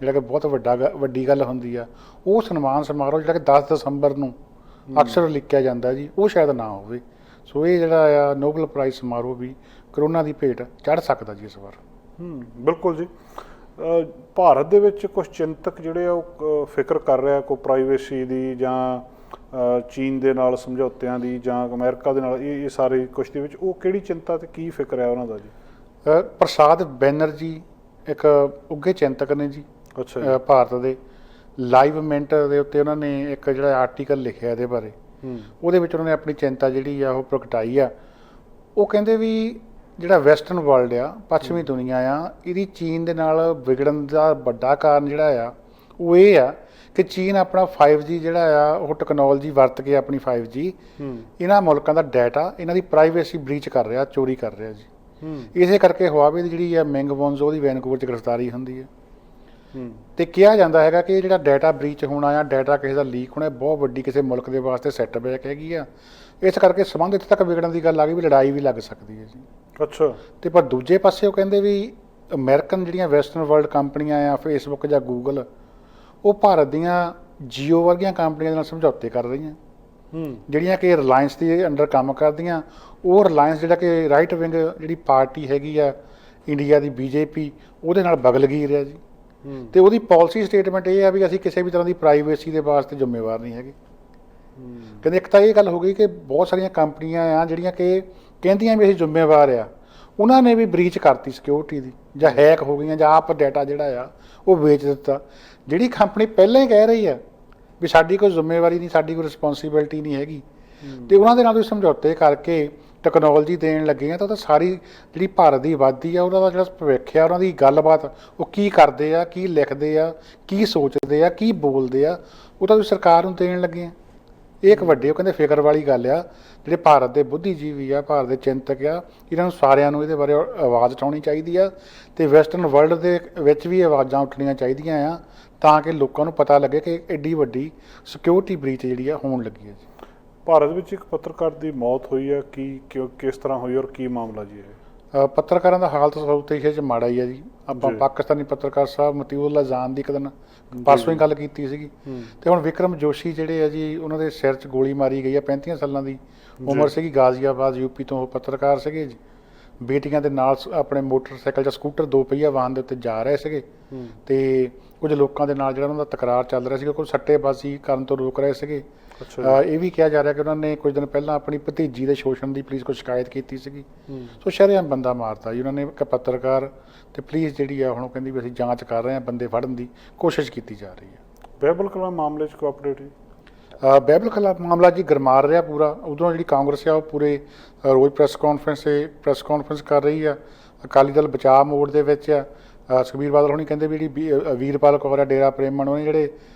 Speaker 1: ਜਿਹੜਾ ਕਿ ਬਹੁਤ ਵੱਡੀ ਗੱਲ ਹੁੰਦੀ ਆ, ਉਹ ਸਨਮਾਨ ਸਮਾਰੋਹ ਜਿਹੜਾ ਕਿ 10 ਦਸੰਬਰ ਨੂੰ ਅਕਸਰ ਲਿਖਿਆ ਜਾਂਦਾ ਜੀ, ਉਹ ਸ਼ਾਇਦ ਨਾ ਹੋਵੇ। ਸੋ ਇਹ ਜਿਹੜਾ ਆ ਨੋਬਲ ਪ੍ਰਾਈਜ਼ ਸਮਾਰੋਹ ਵੀ ਕਰੋਨਾ ਦੀ ਭੇਟ ਚੜ੍ਹ ਸਕਦਾ ਜੀ ਇਸ ਵਾਰ।
Speaker 2: ਬਿਲਕੁਲ ਜੀ। ਭਾਰਤ ਦੇ ਵਿੱਚ ਕੁਝ ਚਿੰਤਕ ਜਿਹੜੇ ਆ ਉਹ ਫਿਕਰ ਕਰ ਰਿਹਾ ਕੋਈ ਪ੍ਰਾਈਵੇਸੀ ਦੀ, ਜਾਂ ਚੀਨ ਦੇ ਨਾਲ ਸਮਝੌਤਿਆਂ ਦੀ, ਜਾਂ ਅਮਰੀਕਾ ਦੇ ਨਾਲ, ਇਹ ਸਾਰੇ ਕੁਛ ਦੇ ਵਿੱਚ ਉਹ ਕਿਹੜੀ ਚਿੰਤਾ ਤੇ ਕੀ ਫਿਕਰ ਹੈ ਉਹਨਾਂ ਦਾ ਜੀ?
Speaker 1: ਪ੍ਰਸਾਦ ਬੈਨਰਜੀ ਇੱਕ ਉੱਘੇ ਚਿੰਤਕ ਨੇ ਜੀ।
Speaker 2: ਅੱਛਾ।
Speaker 1: ਭਾਰਤ ਦੇ ਲਾਈਵ ਮਿੰਟ ਦੇ ਉੱਤੇ ਉਹਨਾਂ ਨੇ ਇੱਕ ਜਿਹੜਾ ਆਰਟੀਕਲ ਲਿਖਿਆ ਇਹਦੇ ਬਾਰੇ, ਉਹਦੇ ਵਿੱਚ ਉਹਨਾਂ ਨੇ ਆਪਣੀ ਚਿੰਤਾ ਜਿਹੜੀ ਆ ਉਹ ਪ੍ਰਗਟਾਈ ਆ। ਉਹ ਕਹਿੰਦੇ ਵੀ ਜਿਹੜਾ ਵੈਸਟਰਨ ਵਰਲਡ ਆ, ਪੱਛਮੀ ਦੁਨੀਆ ਆ, ਇਹਦੀ ਚੀਨ ਦੇ ਨਾਲ ਵਿਗੜਨ ਦਾ ਵੱਡਾ ਕਾਰਨ ਜਿਹੜਾ ਆ ਉਹ ਇਹ ਆ ਕਿ ਚੀਨ ਆਪਣਾ 5G ਜਿਹੜਾ ਆ ਉਹ ਟੈਕਨੋਲੋਜੀ ਵਰਤ ਕੇ ਆਪਣੀ 5G ਇਹਨਾਂ ਮੁਲਕਾਂ ਦਾ ਡਾਟਾ, ਇਹਨਾਂ ਦੀ ਪ੍ਰਾਈਵੇਸੀ ਬ੍ਰੀਚ ਕਰ ਰਿਹਾ, ਚੋਰੀ ਕਰ ਰਿਹਾ ਜੀ। ਇਸੇ ਕਰਕੇ ਹੁਆਵੇ ਦੀ ਜਿਹੜੀ ਆ ਮੈਂਗ ਵੋਨਜ਼ੋ ਦੀ ਵੈਨਕੂਵਰ 'ਚ ਗ੍ਰਿਫਤਾਰੀ ਹੁੰਦੀ ਹੈ। ਤੇ ਕਿਹਾ ਜਾਂਦਾ ਹੈਗਾ ਕਿ ਜਿਹੜਾ ਡਾਟਾ ਬ੍ਰੀਚ ਹੋਣਾ ਆ, ਡਾਟਾ ਕਿਸੇ ਦਾ ਲੀਕ ਹੋਣਾ, ਬਹੁਤ ਵੱਡੀ ਕਿਸੇ ਮੁਲਕ ਦੇ ਵਾਸਤੇ ਸੈਟਬੈਕ ਹੈਗੀ ਆ। ਇਸ ਕਰਕੇ ਸੰਬੰਧ ਇੱਥੇ ਤੱਕ ਵਿਗੜਨ ਦੀ ਗੱਲ ਆ ਗਈ ਵੀ ਲੜਾਈ ਵੀ ਲੱਗ ਸਕਦੀ ਹੈ ਜੀ।
Speaker 2: ਅੱਛਾ।
Speaker 1: ਤੇ ਪਰ ਦੂਜੇ ਪਾਸੇ ਉਹ ਕਹਿੰਦੇ ਵੀ ਅਮਰੀਕਨ ਜਿਹੜੀਆਂ ਵੈਸਟਰਨ ਵਰਲਡ ਕੰਪਨੀਆਂ ਆ, ਫੇਸਬੁੱਕ ਜਾਂ ਗੂਗਲ, ਉਹ ਭਾਰਤ ਦੀਆਂ ਜੀਓ ਵਰਗੀਆਂ ਕੰਪਨੀਆਂ ਦੇ ਨਾਲ ਸਮਝੌਤੇ ਕਰ ਰਹੀਆਂ, ਜਿਹੜੀਆਂ ਕਿ ਰਿਲਾਇੰਸ ਦੇ ਅੰਡਰ ਕੰਮ ਕਰਦੀਆਂ। ਉਹ ਰਿਲਾਇੰਸ ਜਿਹੜਾ ਕਿ ਰਾਈਟ ਵਿੰਗ ਜਿਹੜੀ ਪਾਰਟੀ ਹੈਗੀ ਆ ਇੰਡੀਆ ਦੀ, BJP, ਉਹਦੇ ਨਾਲ ਬਗਲਗੀਰ ਆ ਜੀ। ਤੇ ਉਹਦੀ ਪਾਲਿਸੀ ਸਟੇਟਮੈਂਟ ਇਹ ਆ ਵੀ ਅਸੀਂ ਕਿਸੇ ਵੀ ਤਰ੍ਹਾਂ ਦੀ ਪ੍ਰਾਈਵੇਸੀ ਦੇ ਵਾਸਤੇ ਜ਼ਿੰਮੇਵਾਰ ਨਹੀਂ ਹੈਗੇ। ਕਹਿੰਦੇ ਇੱਕ ਤਾਂ ਇਹ ਗੱਲ ਹੋ ਗਈ ਕਿ ਬਹੁਤ ਸਾਰੀਆਂ ਕੰਪਨੀਆਂ ਆ ਜਿਹੜੀਆਂ ਕਿ ਕਹਿੰਦੀਆਂ ਵੀ ਅਸੀਂ ਜ਼ਿੰਮੇਵਾਰ ਆ, ਉਹਨਾਂ ਨੇ ਵੀ ਬ੍ਰੀਚ ਕਰਤੀ ਸਿਕਿਉਰਿਟੀ ਦੀ, ਜਾਂ ਹੈਕ ਹੋ ਗਈਆਂ, ਜਾਂ ਆਪ ਡਾਟਾ ਜਿਹੜਾ ਆ ਉਹ ਵੇਚ ਦਿੱਤਾ। ਜਿਹੜੀ ਕੰਪਨੀ ਪਹਿਲਾਂ ਹੀ ਕਹਿ ਰਹੀ ਆ ਵੀ ਸਾਡੀ ਕੋਈ ਜ਼ਿੰਮੇਵਾਰੀ ਨਹੀਂ, ਸਾਡੀ ਕੋਈ ਰਿਸਪੌਂਸਿਬਿਲਟੀ ਨਹੀਂ ਹੈਗੀ। ਤੇ ਉਹਨਾਂ ਦੇ ਨਾਲ ਤੁਸੀਂ ਸਮਝੌਤੇ ਕਰਕੇ ਟੈਕਨੋਲੋਜੀ ਦੇਣ ਲੱਗੇ ਆ ਤਾਂ ਉਹਦਾ ਸਾਰੀ ਜਿਹੜੀ ਭਾਰਤ ਦੀ ਆਬਾਦੀ ਆ, ਉਹਨਾਂ ਦਾ ਜਿਹੜਾ ਭਵਿੱਖ ਆ, ਉਹਨਾਂ ਦੀ ਗੱਲਬਾਤ, ਉਹ ਕੀ ਕਰਦੇ ਆ, ਕੀ ਲਿਖਦੇ ਆ, ਕੀ ਸੋਚਦੇ ਆ, ਕੀ ਬੋਲਦੇ ਆ, ਉਹ ਤਾਂ ਤੁਸੀਂ ਸਰਕਾਰ ਨੂੰ ਦੇਣ ਲੱਗੇ ਆ। ਇਹ ਇੱਕ ਵੱਡੇ, ਉਹ ਕਹਿੰਦੇ ਫਿਕਰ ਵਾਲੀ ਗੱਲ ਆ। ਜਿਹੜੇ ਭਾਰਤ ਦੇ ਬੁੱਧੀਜੀਵੀ ਆ, ਭਾਰਤ ਦੇ ਚਿੰਤਕ ਆ, ਇਹਨਾਂ ਨੂੰ ਸਾਰਿਆਂ ਨੂੰ ਇਹਦੇ ਬਾਰੇ ਆਵਾਜ਼ ਉਠਾਉਣੀ ਚਾਹੀਦੀ ਆ ਤੇ ਵੈਸਟਰਨ ਵਰਲਡ ਦੇ ਵਿੱਚ ਵੀ ਆਵਾਜ਼ਾਂ ਉੱਠਣੀਆਂ ਚਾਹੀਦੀਆਂ ਆ, ਤਾਂ ਕਿ ਲੋਕਾਂ ਨੂੰ ਪਤਾ ਲੱਗੇ ਕਿ ਐਡੀ ਵੱਡੀ ਸਿਕਿਉਰਿਟੀ ਬ੍ਰੀਚ ਜਿਹੜੀ ਆ ਹੋਣ ਲੱਗੀ ਹੈ ਜੀ।
Speaker 2: ਭਾਰਤ ਵਿੱਚ ਇੱਕ ਪੱਤਰਕਾਰ ਦੀ ਮੌਤ ਹੋਈ ਹੈ, ਕਿਸ ਤਰ੍ਹਾਂ ਹੋਈ ਔਰ ਕੀ ਮਾਮਲਾ ਜੀ ਇਹ?
Speaker 1: ਪੱਤਰਕਾਰਾਂ ਦਾ ਹਾਲ ਤਾਂ ਸਾਊਥ ਏਸ਼ੀਆ 'ਚ ਮਾੜਾ ਹੀ ਆ ਜੀ। ਆਪਾਂ ਪਾਕਿਸਤਾਨੀ ਪੱਤਰਕਾਰ ਸਾਹਿਬ ਮਤੀਉੱਲਾ ਜਾਨ ਦੀ ਇੱਕ ਦਿਨ ਪਰਸੋਂ ਹੀ ਗੱਲ ਕੀਤੀ ਸੀਗੀ। ਤੇ ਹੁਣ ਵਿਕਰਮ ਜੋਸ਼ੀ ਜਿਹੜੇ ਆ ਜੀ, ਉਹਨਾਂ ਦੇ ਸਿਰ 'ਚ ਗੋਲੀ ਮਾਰੀ ਗਈ ਆ। 35 ਸਾਲਾਂ ਦੀ ਉਮਰ ਸੀਗੀ, ਗਾਜ਼ੀਆਬਾਦ ਯੂਪੀ ਤੋਂ ਉਹ ਪੱਤਰਕਾਰ ਸੀਗੇ ਜੀ। ਬੇਟੀਆਂ ਦੇ ਨਾਲ ਆਪਣੇ ਮੋਟਰਸਾਈਕਲ ਜਾਂ ਸਕੂਟਰ 2 ਪਹੀਆ ਵਾਹਨ ਦੇ ਉੱਤੇ ਜਾ ਰਹੇ ਸੀਗੇ ਤੇ ਕੁਝ ਲੋਕਾਂ ਦੇ ਨਾਲ ਜਿਹੜਾ ਉਹਨਾਂ ਦਾ ਤਕਰਾਰ ਚੱਲ ਰਿਹਾ ਸੀਗਾ, ਕੋਈ ਸੱਟੇਬਾਜ਼ੀ ਕਰਨ ਤੋਂ ਰੋਕ ਰਹੇ ਸੀਗੇ। ਇਹ ਵੀ ਕਿਹਾ ਜਾ ਰਿਹਾ ਕਿ ਉਹਨਾਂ ਨੇ ਕੁਝ ਦਿਨ ਪਹਿਲਾਂ ਆਪਣੀ ਭਤੀਜੀ ਦੇ ਸ਼ੋਸ਼ਣ ਦੀ ਪੁਲਿਸ ਕੋਲ ਸ਼ਿਕਾਇਤ ਕੀਤੀ ਸੀਗੀ। ਸੋ ਸ਼ਰੇਆਮ ਬੰਦਾ ਮਾਰਤਾ ਜੀ ਉਹਨਾਂ ਨੇ, ਇੱਕ ਪੱਤਰਕਾਰ। ਤੇ ਪੁਲਿਸ ਜਿਹੜੀ ਆ ਹੁਣ ਉਹ ਕਹਿੰਦੀ ਵੀ ਅਸੀਂ ਜਾਂਚ ਕਰ ਰਹੇ ਹਾਂ, ਬੰਦੇ ਫੜਨ ਦੀ ਕੋਸ਼ਿਸ਼ ਕੀਤੀ ਜਾ ਰਹੀ ਹੈ।
Speaker 2: ਬਹਿਬਲ ਕਲਾਂ ਮਾਮਲੇ 'ਚ ਕੋਈ ਅਪਡੇਟ ਜੀ?
Speaker 1: ਬਹਿਬਲ ਕਲਾਂ ਮਾਮਲਾ ਜੀ ਗਰਮਾਰ ਰਿਹਾ ਪੂਰਾ। ਉਦੋਂ ਜਿਹੜੀ ਕਾਂਗਰਸ ਆ ਉਹ ਪੂਰੇ ਰੋਜ਼ ਪ੍ਰੈਸ ਕਾਨਫਰੰਸ ਕਰ ਰਹੀ ਆ। ਅਕਾਲੀ ਦਲ ਬਚਾਅ ਮੋੜ ਦੇ ਵਿੱਚ ਆ। ਸੁਖਬੀਰ ਬਾਦਲ ਹੁਣੀ ਕਹਿੰਦੇ ਵੀ ਜਿਹੜੀ ਵੀਰਪਾਲ ਕੌਰ ਆ, ਡੇਰਾ ਪ੍ਰੇਮਣ, ਉਹਨੇ ਜਿਹੜੇ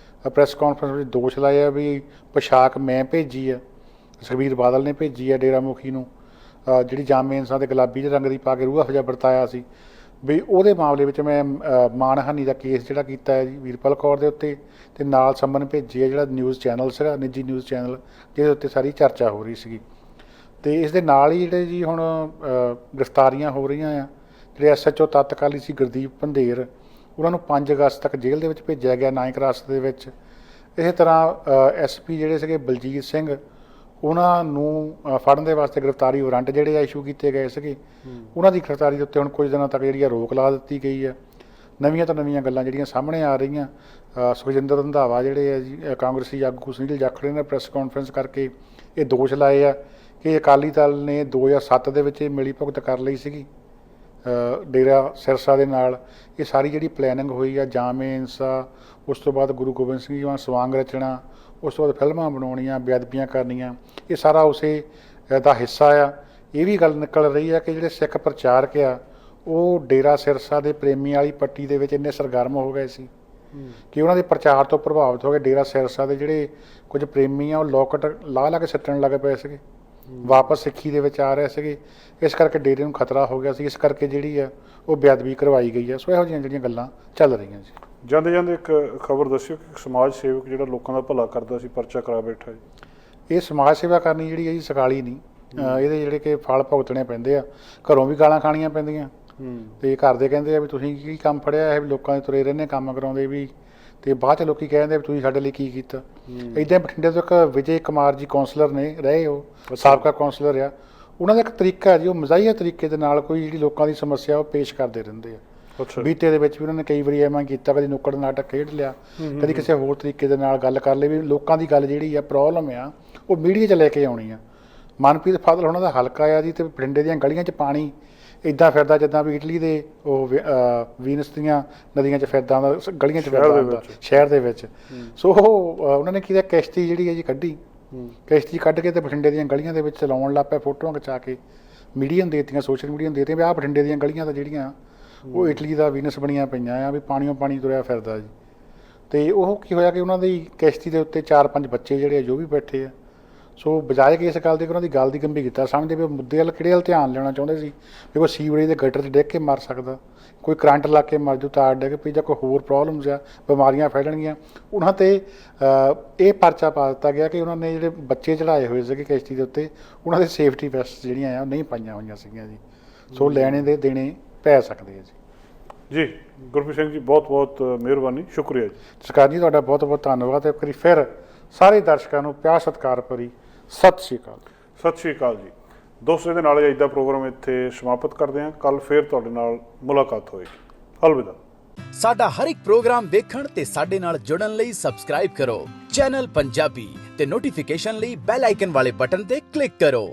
Speaker 1: ਪ੍ਰੈਸ ਕਾਨਫਰੰਸ ਵਿੱਚ ਦੋਸ਼ ਲਾਏ ਆ ਵੀ ਪੋਸ਼ਾਕ ਮੈਂ ਭੇਜੀ ਆ, ਸੁਖਬੀਰ ਬਾਦਲ ਨੇ ਭੇਜੀ ਆ ਡੇਰਾ ਮੁਖੀ ਨੂੰ, ਜਿਹੜੀ ਜਾਮੇ ਇਨਸਾਨ ਦੇ ਗੁਲਾਬੀ ਜਿਹੇ ਰੰਗ ਦੀ ਪਾ ਕੇ ਰੂਹ ਅਫਜ਼ਾ ਵਰਤਾਇਆ ਸੀ, ਵੀ ਉਹਦੇ ਮਾਮਲੇ ਵਿੱਚ ਮੈਂ ਮਾਣਹਾਨੀ ਦਾ ਕੇਸ ਜਿਹੜਾ ਕੀਤਾ ਹੈ ਜੀ ਵੀਰਪਾਲ ਕੌਰ ਦੇ ਉੱਤੇ, ਤੇ ਨਾਲ ਸੰਮਨ ਭੇਜੀ ਹੈ ਜਿਹੜਾ ਨਿਊਜ਼ ਚੈਨਲ ਸੀਗਾ, ਨਿੱਜੀ ਨਿਊਜ਼ ਚੈਨਲ, ਜਿਹਦੇ ਉੱਤੇ ਸਾਰੀ ਚਰਚਾ ਹੋ ਰਹੀ ਸੀਗੀ। ਤੇ ਇਸ ਦੇ ਨਾਲ ਹੀ ਜਿਹੜੇ ਜੀ ਹੁਣ ਗ੍ਰਿਫਤਾਰੀਆਂ ਹੋ ਰਹੀਆਂ ਆ। ਜਿਹੜੇ SHO ਤਤਕਾਲੀ ਸੀ ਗੁਰਦੀਪ ਪੰਧੇਰ, ਉਹਨਾਂ ਨੂੰ 5 ਅਗਸਤ ਤੱਕ ਜੇਲ੍ਹ ਦੇ ਵਿੱਚ ਭੇਜਿਆ ਗਿਆ ਨਾਇਕ ਹਿਰਾਸਤ ਦੇ ਵਿੱਚ। ਇਸੇ ਤਰ੍ਹਾਂ SP ਜਿਹੜੇ ਸੀਗੇ ਬਲਜੀਤ ਸਿੰਘ, ਉਹਨਾਂ ਨੂੰ ਫੜਨ ਦੇ ਵਾਸਤੇ ਗ੍ਰਿਫਤਾਰੀ ਵਾਰੰਟ ਜਿਹੜੇ ਇਸ਼ੂ ਕੀਤੇ ਗਏ ਸੀਗੇ, ਉਹਨਾਂ ਦੀ ਗ੍ਰਿਫਤਾਰੀ ਦੇ ਉੱਤੇ ਹੁਣ ਕੁਝ ਦਿਨਾਂ ਤੱਕ ਜਿਹੜੀ ਰੋਕ ਲਾ ਦਿੱਤੀ ਗਈ ਹੈ। ਨਵੀਆਂ ਤੋਂ ਨਵੀਆਂ ਗੱਲਾਂ ਜਿਹੜੀਆਂ ਸਾਹਮਣੇ ਆ ਰਹੀਆਂ। ਸੁਖਜਿੰਦਰ ਰੰਧਾਵਾ ਜਿਹੜੇ ਆ ਜੀ ਕਾਂਗਰਸੀ ਆਗੂ ਸੁਨੀਲ ਜਾਖੜ ਨੇ ਪ੍ਰੈਸ ਕਾਨਫਰੰਸ ਕਰਕੇ ਇਹ ਦੋਸ਼ ਲਾਏ ਆ ਕਿ ਅਕਾਲੀ ਦਲ ਨੇ 2007 ਦੇ ਵਿੱਚ ਮਿਲੀ ਭੁਗਤ ਕਰ ਲਈ ਸੀਗੀ ਡੇਰਾ ਸਿਰਸਾ ਦੇ ਨਾਲ। ਇਹ ਸਾਰੀ ਜਿਹੜੀ ਪਲੈਨਿੰਗ ਹੋਈ ਆ, ਜਾਮੇ ਇੰਸਾ, ਉਸ ਤੋਂ ਬਾਅਦ ਗੁਰੂ ਗੋਬਿੰਦ ਸਿੰਘ ਜੀ ਵਾਂ ਸਵਾਂਗ ਰਚਣਾ, ਉਸ ਤੋਂ ਬਾਅਦ ਫਿਲਮਾਂ ਬਣਾਉਣੀਆਂ, ਬੇਅਦਬੀਆਂ ਕਰਨੀਆਂ, ਇਹ ਸਾਰਾ ਉਸੇ ਦਾ ਹਿੱਸਾ ਆ। ਇਹ ਵੀ ਗੱਲ ਨਿਕਲ ਰਹੀ ਆ ਕਿ ਜਿਹੜੇ ਸਿੱਖ ਪ੍ਰਚਾਰਕ ਆ ਉਹ ਡੇਰਾ ਸਿਰਸਾ ਦੇ ਪ੍ਰੇਮੀ ਵਾਲੀ ਪੱਟੀ ਦੇ ਵਿੱਚ ਇੰਨੇ ਸਰਗਰਮ ਹੋ ਗਏ ਸੀ ਕਿ ਉਹਨਾਂ ਦੇ ਪ੍ਰਚਾਰ ਤੋਂ ਪ੍ਰਭਾਵਿਤ ਹੋ ਕੇ ਡੇਰਾ ਸਿਰਸਾ ਦੇ ਜਿਹੜੇ ਕੁਝ ਪ੍ਰੇਮੀ ਆ ਉਹ ਲੋਕਟ ਲਾ ਕੇ ਸੱਟਣ ਲੱਗ ਪਏ ਸੀਗੇ, ਵਾਪਸ ਸਿੱਖੀ ਦੇ ਵਿੱਚ ਆ ਰਹੇ ਸੀਗੇ। ਇਸ ਕਰਕੇ ਡੇਰੇ ਨੂੰ ਖਤਰਾ ਹੋ ਗਿਆ ਸੀ, ਇਸ ਕਰਕੇ ਜਿਹੜੀ ਆ ਉਹ ਬੇਅਦਬੀ ਕਰਵਾਈ ਗਈ ਆ। ਸੋ ਇਹੋ ਜਿਹੀਆਂ ਜਿਹੜੀਆਂ ਗੱਲਾਂ ਚੱਲ ਰਹੀਆਂ ਜੀ।
Speaker 2: ਜਾਂਦੇ ਜਾਂਦੇ ਇੱਕ ਖਬਰ ਦੱਸਿਓ ਕਿ ਇੱਕ ਸਮਾਜ ਸੇਵਕ ਜਿਹੜਾ ਲੋਕਾਂ ਦਾ ਭਲਾ ਕਰਦਾ ਸੀ ਪਰਚਾ ਕਰਾ ਬੈਠਾ ਜੀ।
Speaker 1: ਇਹ ਸਮਾਜ ਸੇਵਾ ਕਰਨੀ ਜਿਹੜੀ ਹੈ ਜੀ ਸਕਾਲੀ ਨਹੀਂ। ਇਹਦੇ ਜਿਹੜੇ ਕਿ ਫਲ ਭੁਗਤਣੇ ਪੈਂਦੇ ਆ, ਘਰੋਂ ਵੀ ਗਾਲਾਂ ਖਾਣੀਆਂ ਪੈਂਦੀਆਂ ਤੇ ਘਰ ਦੇ ਕਹਿੰਦੇ ਆ ਵੀ ਤੁਸੀਂ ਕੀ ਕੰਮ ਫੜਿਆ ਇਹ, ਵੀ ਲੋਕਾਂ ਦੇ ਤੁਰੇ ਰਹਿੰਦੇ ਕੰਮ ਕਰਾਉਂਦੇ ਵੀ, ਤੇ ਬਾਅਦ 'ਚ ਲੋਕੀ ਕਹਿੰਦੇ ਵੀ ਤੁਸੀਂ ਸਾਡੇ ਲਈ ਕੀ ਕੀਤਾ। ਇੱਦਾਂ ਬਠਿੰਡੇ ਤੋਂ ਇੱਕ ਵਿਜੇ ਕੁਮਾਰ ਜੀ ਕੌਂਸਲਰ ਨੇ ਰਹੇ, ਉਹ ਸਾਬਕਾ ਕੌਂਸਲਰ ਆ। ਉਹਨਾਂ ਦਾ ਇੱਕ ਤਰੀਕਾ ਹੈ ਜੀ, ਉਹ ਮਜ਼ਾਹੀਆ ਤਰੀਕੇ ਦੇ ਨਾਲ ਕੋਈ ਜਿਹੜੀ ਲੋਕਾਂ ਦੀ ਸਮੱਸਿਆ ਉਹ ਪੇਸ਼ ਕਰਦੇ ਰਹਿੰਦੇ ਆ। ਬੀਤੇ ਦੇ ਵਿੱਚ ਵੀ ਉਹਨਾਂ ਨੇ ਕਈ ਵਾਰੀ ਐਵੇਂ ਕੀਤਾ, ਕਦੀ ਨੁੱਕੜ ਨਾਟਕ ਖੇਡ ਲਿਆ, ਕਦੀ ਕਿਸੇ ਹੋਰ ਤਰੀਕੇ ਦੇ ਨਾਲ ਗੱਲ ਕਰ ਲਈ, ਵੀ ਲੋਕਾਂ ਦੀ ਗੱਲ ਜਿਹੜੀ ਆ ਪ੍ਰੋਬਲਮ ਆ ਉਹ ਮੀਡੀਆ 'ਚ ਲੈ ਕੇ ਆਉਣੀ ਆ। ਮਨਪ੍ਰੀਤ ਫਾਜ਼ਲ ਉਹਨਾਂ ਦਾ ਹਲਕਾ ਆ ਜੀ, ਤੇ ਬਠਿੰਡੇ ਦੀਆਂ ਗਲੀਆਂ 'ਚ ਪਾਣੀ ਇੱਦਾਂ ਫਿਰਦਾ ਜਿੱਦਾਂ ਵੀ ਇਟਲੀ ਦੇ ਉਹ ਵੀਨਸ ਦੀਆਂ ਨਦੀਆਂ 'ਚ ਫਿਰਦਾ ਹੁੰਦਾ, ਗਲੀਆਂ 'ਚ ਫਿਰਦਾ ਹੁੰਦਾ ਸ਼ਹਿਰ ਦੇ ਵਿੱਚ। ਸੋ ਉਹਨਾਂ ਨੇ ਕੀਤਾ, ਕਿਸ਼ਤੀ ਜਿਹੜੀ ਹੈ ਜੀ ਕੱਢੀ, ਕਿਸ਼ਤੀ ਕੱਢ ਕੇ ਤੇ ਬਠਿੰਡੇ ਦੀਆਂ ਗਲੀਆਂ ਦੇ ਵਿੱਚ ਚਲਾਉਣ ਲੱਗ ਪਿਆ, ਫੋਟੋਆਂ ਖਿਚਾ ਕੇ ਮੀਡੀਆ ਨੂੰ ਦੇ ਦਿੱਤੀਆਂ, ਸੋਸ਼ਲ ਮੀਡੀਆ ਨੂੰ ਦੇ ਦਿੱਤੀਆਂ ਵੀ ਆਹ ਬਠਿੰਡੇ ਦੀਆਂ ਗਲੀਆਂ ਤਾਂ ਜਿਹੜੀਆਂ ਉਹ ਇਟਲੀ ਦਾ ਵੀਨਸ ਬਣੀਆਂ ਪਈਆਂ ਆ, ਵੀ ਪਾਣੀਓ ਪਾਣੀ ਤੁਰਿਆ ਫਿਰਦਾ ਜੀ। ਤੇ ਉਹ ਕੀ ਹੋਇਆ ਕਿ ਉਹਨਾਂ ਦੀ ਕਿਸ਼ਤੀ ਦੇ ਉੱਤੇ 4-5 ਬੱਚੇ ਜਿਹੜੇ ਆ ਜੋ ਵੀ ਬੈਠੇ ਆ। ਸੋ ਬਜਾਏ ਕਿ ਇਸ ਗੱਲ ਦੇ ਕਿ ਉਹਨਾਂ ਦੀ ਗੱਲ ਦੀ ਗੰਭੀਰਤਾ ਸਮਝਦੇ ਵੀ ਉਹ ਮੁੱਦੇ ਵੱਲ ਕਿਹੜੇ ਵੱਲ ਧਿਆਨ ਲੈਣਾ ਚਾਹੁੰਦੇ ਸੀ, ਵੀ ਕੋਈ ਸੀਵਰੇਜ ਦੇ ਗਟਰ 'ਚ ਡਿੱਗ ਕੇ ਮਰ ਸਕਦਾ, ਕੋਈ ਕਰੰਟ ਲਾ ਕੇ ਮਰ ਜੂ, ਤਾਰ ਡਿੱਗ ਪਈ, ਜਾਂ ਕੋਈ ਹੋਰ ਪ੍ਰੋਬਲਮਸ ਆ, ਬਿਮਾਰੀਆਂ ਫੈਲਣਗੀਆਂ। ਉਹਨਾਂ 'ਤੇ ਇਹ ਪਰਚਾ ਪਾ ਦਿੱਤਾ ਗਿਆ ਕਿ ਉਹਨਾਂ ਨੇ ਜਿਹੜੇ ਬੱਚੇ ਚੜਾਏ ਹੋਏ ਸੀਗੇ ਕਿਸ਼ਤੀ ਦੇ ਉੱਤੇ, ਉਹਨਾਂ ਦੇ ਸੇਫਟੀ ਵੈਸਟ ਜਿਹੜੀਆਂ ਆ ਉਹ ਨਹੀਂ ਪਾਈਆਂ ਹੋਈਆਂ ਸੀਗੀਆਂ ਜੀ। ਸੋ ਲੈਣੇ ਦੇ ਦੇਣੇ ਪੈ ਸਕਦੇ ਆ ਜੀ।
Speaker 2: ਜੀ ਗੁਰਪ੍ਰੀਤ ਸਿੰਘ ਜੀ, ਬਹੁਤ ਬਹੁਤ ਮਿਹਰਬਾਨੀ, ਸ਼ੁਕਰੀਆ ਜੀ।
Speaker 1: ਸਰਕਾਰ ਜੀ ਤੁਹਾਡਾ ਬਹੁਤ ਬਹੁਤ ਧੰਨਵਾਦ। ਇੱਕ ਵਾਰੀ ਫਿਰ ਸਾਰੇ ਦਰਸ਼ਕਾਂ ਨੂੰ ਪਿਆਰ ਸਤਿਕਾਰ ਭਰੀ ਸਤਿ ਸ਼੍ਰੀ ਅਕਾਲ।
Speaker 2: ਸਤਿ ਸ਼੍ਰੀ ਅਕਾਲ ਜੀ ਦੋਸਤੋ, ਇਹਦੇ ਨਾਲ ਅੱਜ ਦਾ ਪ੍ਰੋਗਰਾਮ ਇੱਥੇ ਸਮਾਪਤ ਕਰਦੇ ਹਾਂ। ਕੱਲ ਫਿਰ ਤੁਹਾਡੇ ਨਾਲ ਮੁਲਾਕਾਤ ਹੋਏਗੀ। ਅਲਵਿਦਾ।
Speaker 3: ਸਾਡਾ ਹਰ ਇੱਕ ਪ੍ਰੋਗਰਾਮ ਵੇਖਣ ਤੇ ਸਾਡੇ ਨਾਲ ਜੁੜਨ ਲਈ ਸਬਸਕ੍ਰਾਈਬ ਕਰੋ ਚੈਨਲ ਪੰਜਾਬੀ ਤੇ ਨੋਟੀਫਿਕੇਸ਼ਨ ਲਈ ਬੈਲ ਆਈਕਨ ਵਾਲੇ ਬਟਨ ਤੇ ਕਲਿੱਕ ਕਰੋ।